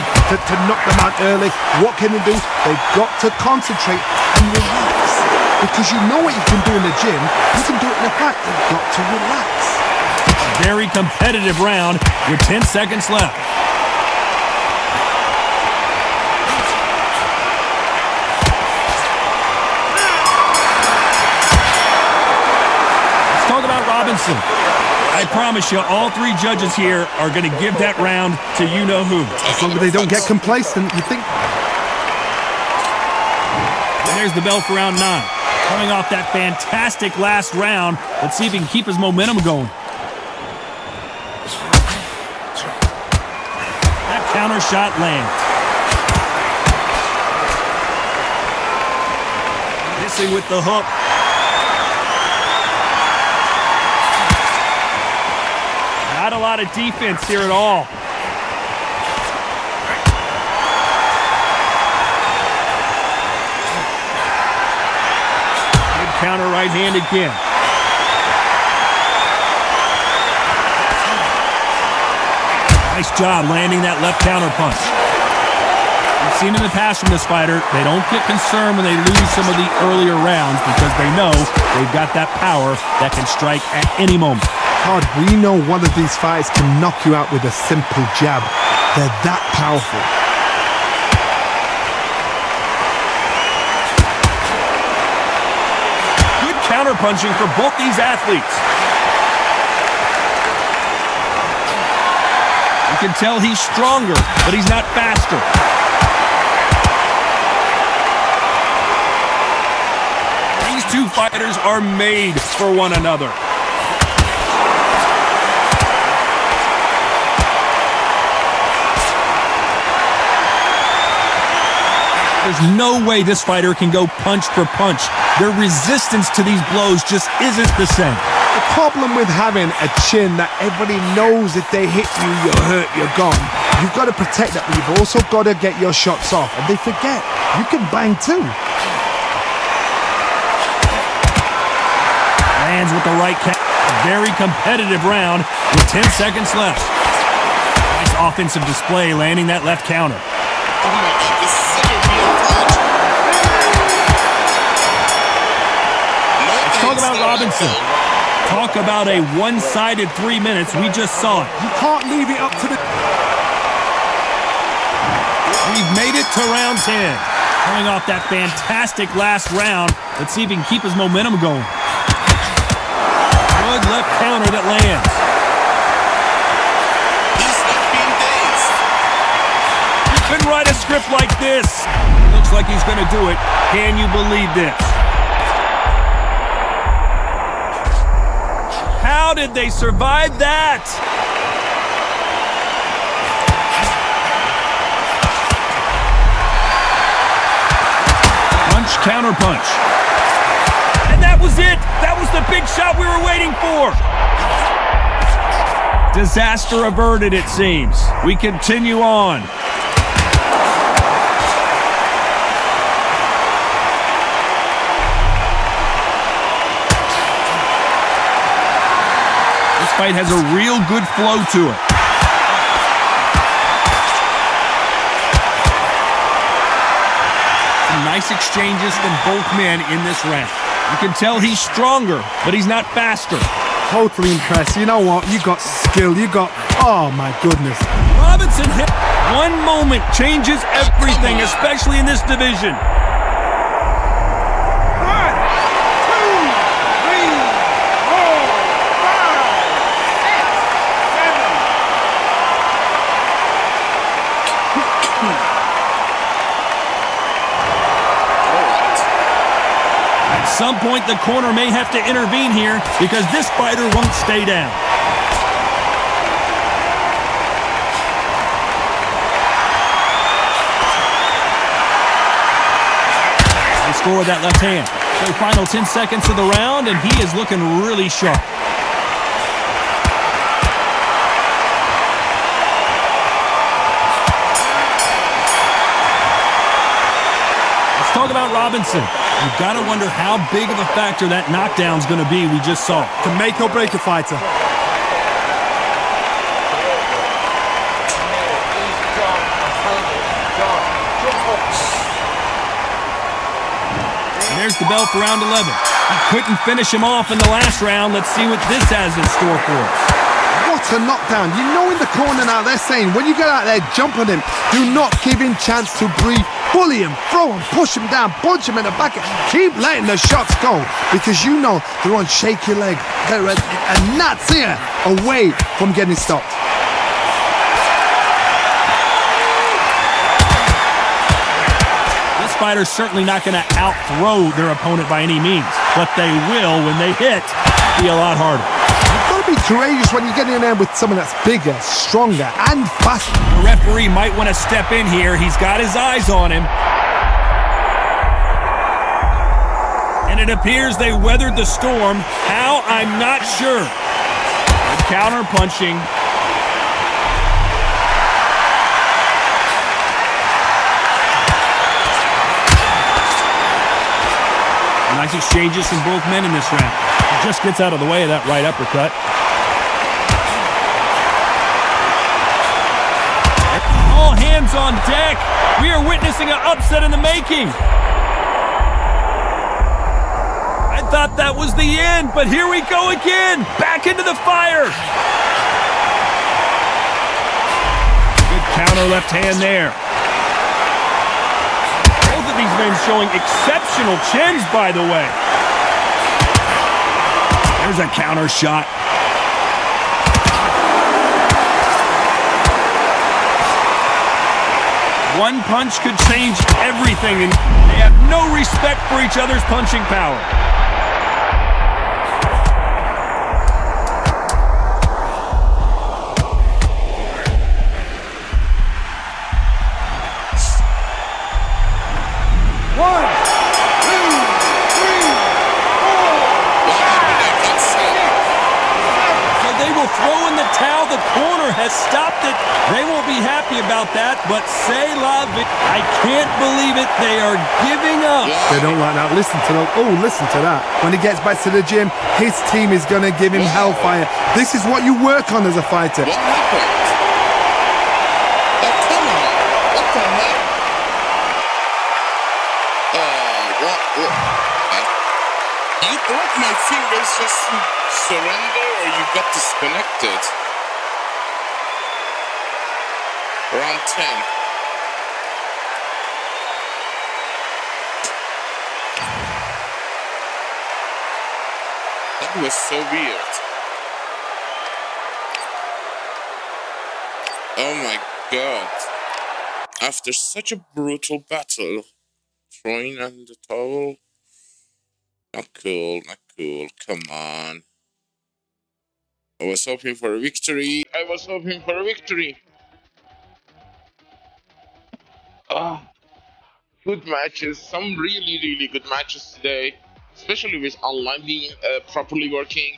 knock them out early? What can they do? They've got to concentrate and relax. Because you know what you can do in the gym, you can do it in the fight. You've got to relax. Very competitive round with 10 seconds left. Robinson. I promise you, all three judges here are going to give that round to you-know-who. As long as they don't get complacent, you think... And there's the bell for round 9. Coming off that fantastic last round, let's see if he can keep his momentum going. That counter shot lands. Missing with the hook. Not a lot of defense here at all. Good counter right hand again. Nice job landing that left counter punch. We've seen in the past from this fighter, they don't get concerned when they lose some of the earlier rounds because they know they've got that power that can strike at any moment. Todd, we know one of these fighters can knock you out with a simple jab. They're that powerful. Good counterpunching for both these athletes. You can tell he's stronger, but he's not faster. These two fighters are made for one another. There's no way this fighter can go punch for punch. Their resistance to these blows just isn't the same. The problem with having a chin that everybody knows if they hit you, you're hurt, you're gone. You've got to protect that, but you've also got to get your shots off. And they forget, you can bang too. Lands with the right kick. Very competitive round with 10 seconds left. Nice offensive display, landing that left counter. Oh my God, this is such a real punch. Let's talk about Robinson. Talk about a one-sided 3 minutes. We just saw it. You can't leave it up to the... We've made it to round 10. Coming off that fantastic last round, let's see if he can keep his momentum going. Good left counter that lands. He's not being dazed. You couldn't write a script like this. Looks like he's going to do it. Can you believe this? How did they survive that? Punch, counter punch. And that was it. That was the big shot we were waiting for. Disaster averted, it seems. We continue on. This fight has a real good flow to it. Some nice exchanges from both men in this round. You can tell he's stronger, but he's not faster. Totally impressed. You know what? You got skill. You got... Oh, my goodness. Robinson hit. One moment changes everything, especially in this division. 1, 2, 3, 4, 5, 6, 7. At some point, the corner may have to intervene here because this fighter won't stay down. They score with that left hand. So final 10 seconds of the round, and he is looking really sharp. Let's talk about Robinson. You've got to wonder how big of a factor that knockdown's going to be we just saw. To make or break a fighter. And there's the bell for round 11. He couldn't finish him off in the last round. Let's see what this has in store for us. What a knockdown. You know in the corner now they're saying when you get out there, jump on him. Do not give him chance to breathe. bully him, throw him, push him down, punch him in the back. Keep letting the shots go because you know they're on shaky leg. They're a gnat's ear away from getting stopped. This fighter's certainly not going to out-throw their opponent by any means, but they will, when they hit, be a lot harder. You've got to be courageous when you get in there with someone that's bigger, stronger, and faster. The referee might want to step in here. He's got his eyes on him. And it appears they weathered the storm. How? I'm not sure. Good counter punching. Nice exchanges from both men in this round. He just gets out of the way of that right uppercut. All hands on deck. We are witnessing an upset in the making. I thought that was the end, but here we go again. Back into the fire. Good counter left hand there. These men showing exceptional chins, by the way. There's a counter shot. One punch could change everything, and they have no respect for each other's punching power. Throw in the towel. The corner has stopped it. They won't be happy about that, but say la vie. I can't believe it. They are giving up. They don't like that. Listen to that. Oh, listen to that. When he gets back to the gym, his team is going to give him hellfire. This is what you work on as a fighter. What happened? Oh, come on. What the heck? You broke my fingers just to surrender, or you got disconnected? Round 10. That was so weird. Oh my god. After such a brutal battle, throwing on the towel. Not cool, not cool. Come on. I was hoping for a victory. Good matches. Some really, really good matches today. Especially with online being properly working.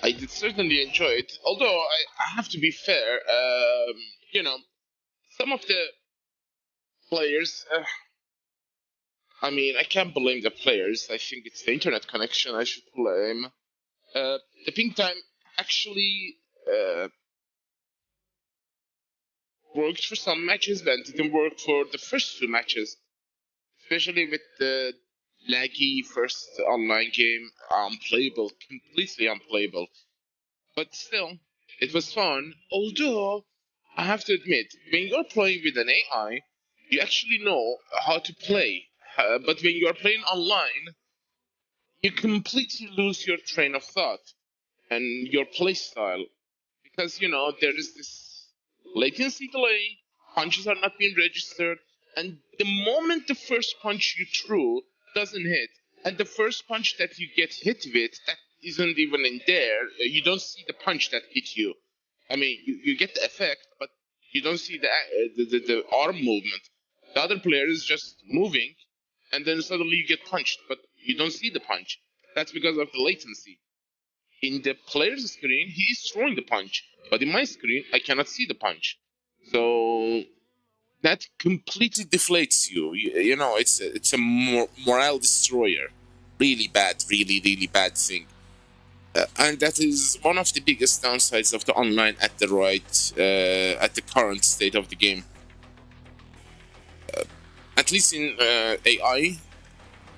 I did certainly enjoy it. Although, I have to be fair. You know, some of the players... I mean, I can't blame the players. I think it's the internet connection I should blame. The ping time actually worked for some matches, but didn't work for the first two matches. Especially with the laggy first online game. Unplayable, completely unplayable. But still, it was fun. Although, I have to admit, when you're playing with an AI, you actually know how to play. But when you are playing online, you completely lose your train of thought and your play style. Because, you know, there is this latency delay, punches are not being registered, and the moment the first punch you threw doesn't hit, and the first punch that you get hit with, that isn't even in there, you don't see the punch that hit you. I mean, you get the effect, but you don't see the arm movement. The other player is just moving, and then suddenly you get punched, but you don't see the punch. That's because of the latency. In the player's screen, he's throwing the punch, but in my screen, I cannot see the punch. So that completely deflates you. You know, it's a morale destroyer. Really bad, really bad thing. And that is one of the biggest downsides of the online at the current state of the game. At least in AI,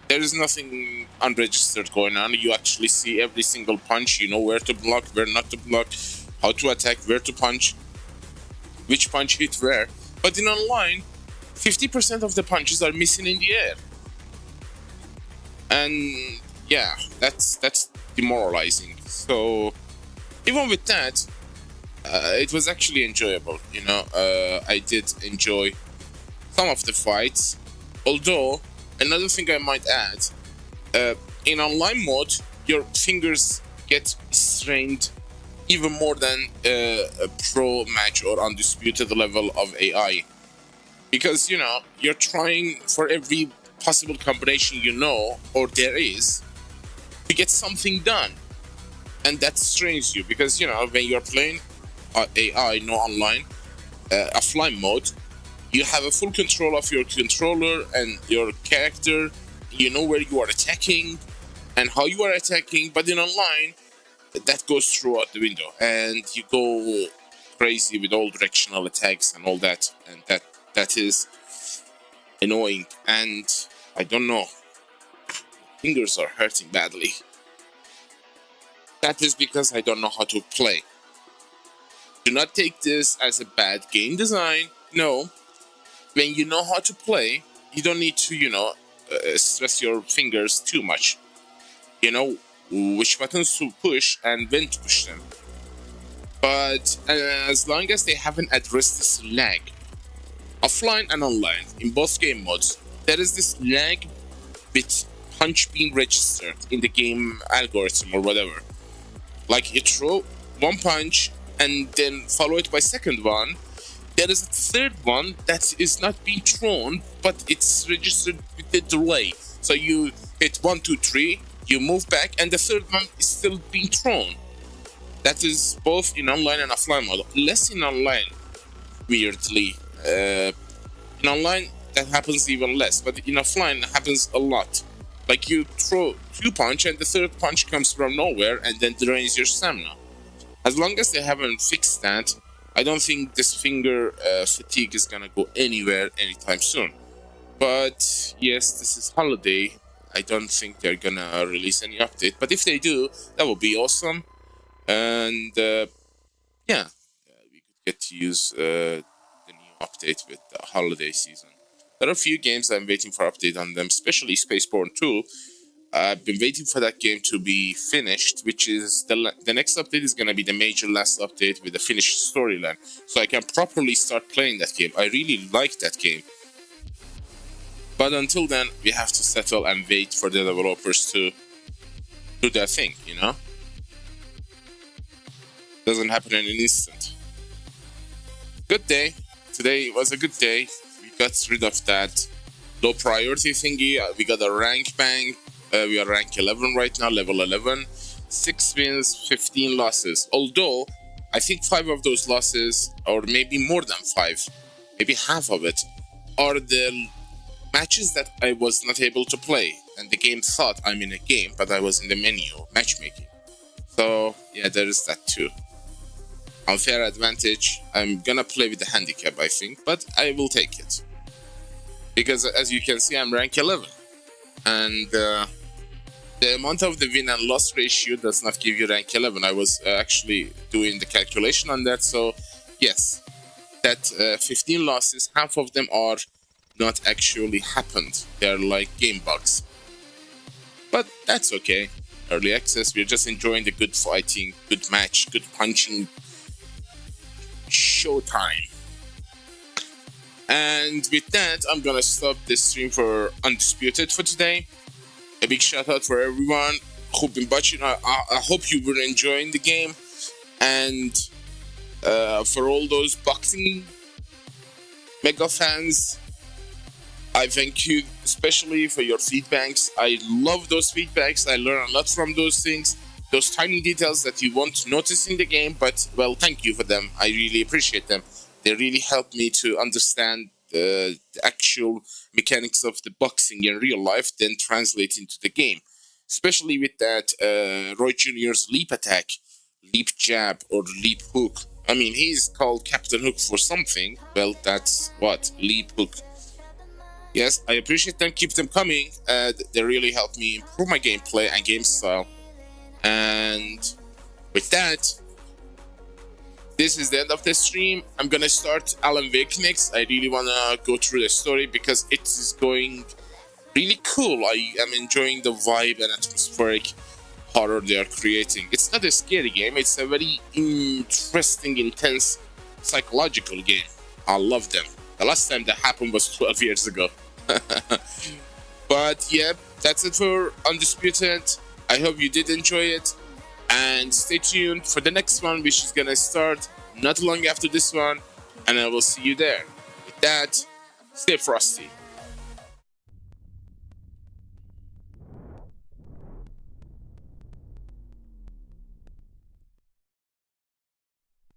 there is nothing unregistered going on. You actually see every single punch. You know where to block, where not to block, how to attack, where to punch, which punch hit where. But in online, 50% of the punches are missing in the air. And yeah, that's demoralizing. So even with that, it was actually enjoyable. I did enjoy some of the fights. Although, another thing I might add, in online mode, your fingers get strained even more than a pro match or undisputed level of AI. Because, you're trying for every possible combination or there is to get something done. And that strains you because, when you're playing AI, no online, offline mode, you have a full control of your controller and your character. You know where you are attacking and how you are attacking. But in online, that goes throughout the window. And you go crazy with all directional attacks and all that. And that is annoying. And I don't know. Fingers are hurting badly. That is because I don't know how to play. Do not take this as a bad game design. No. When you know how to play, you don't need to, stress your fingers too much. You know which buttons to push and when to push them. But as long as they haven't addressed this lag, offline and online, in both game modes, there is this lag with punch being registered in the game algorithm or whatever. Like you throw one punch and then follow it by second one. There is a third one that is not being thrown, but it's registered with the delay. So you hit 1, 2, 3, you move back, and the third one is still being thrown. That is both in online and offline mode. Less in online, weirdly. In online, that happens even less, but in offline, it happens a lot. Like you throw 2 punch, and the third punch comes from nowhere, and then drains your stamina. As long as they haven't fixed that, I don't think this finger fatigue is gonna go anywhere anytime soon. But yes, this is holiday. I don't think they're gonna release any update. But if they do, that would be awesome. And we could get to use the new update with the holiday season. There are a few games I'm waiting for update on them, especially Spaceborne 2. I've been waiting for that game to be finished, which is the next update is going to be the major last update with the finished storyline. So I can properly start playing that game. I really like that game. But until then, we have to settle and wait for the developers to do their thing, Doesn't happen in an instant. Good day. Today was a good day. We got rid of that low priority thingy. We got a rank bang. We are rank 11 right now, level 11. 6 wins, 15 losses. Although, I think 5 of those losses, or maybe more than 5, maybe half of it, are the matches that I was not able to play. And the game thought I'm in a game, but I was in the menu, matchmaking. So, yeah, there is that too. Unfair advantage. I'm gonna play with the handicap, I think, but I will take it. Because, as you can see, I'm rank 11. And the amount of the win and loss ratio does not give you rank 11. I was actually doing the calculation on that. So, yes, that 15 losses, half of them are not actually happened. They're like game bugs. But that's okay. Early access, we're just enjoying the good fighting, good match, good punching. Showtime. And with that, I'm gonna stop this stream for Undisputed for today. A big shout out for everyone who've been watching. I hope you were enjoying the game. And for all those boxing mega fans, I thank you especially for your feedbacks. I love those feedbacks. I learn a lot from those things. Those tiny details that you won't notice in the game. But, well, thank you for them. I really appreciate them. They really help me to understand the actual mechanics of the boxing in real life, then translate into the game. Especially with that Roy Jr.'s leap attack, leap jab, or leap hook. I mean, he's called Captain Hook for something. Well, that's what? Leap hook. Yes, I appreciate them. Keep them coming. They really help me improve my gameplay and game style. And with that, this is the end of the stream. I'm gonna start Alan Wake next. I really wanna go through the story because it is going really cool. I am enjoying the vibe and atmospheric horror they are creating. It's not a scary game. It's a very interesting, intense, psychological game. I love them. The last time that happened was 12 years ago. But yeah, that's it for Undisputed. I hope you did enjoy it. And stay tuned for the next one, which is gonna start not long after this one. And I will see you there. With that, stay frosty.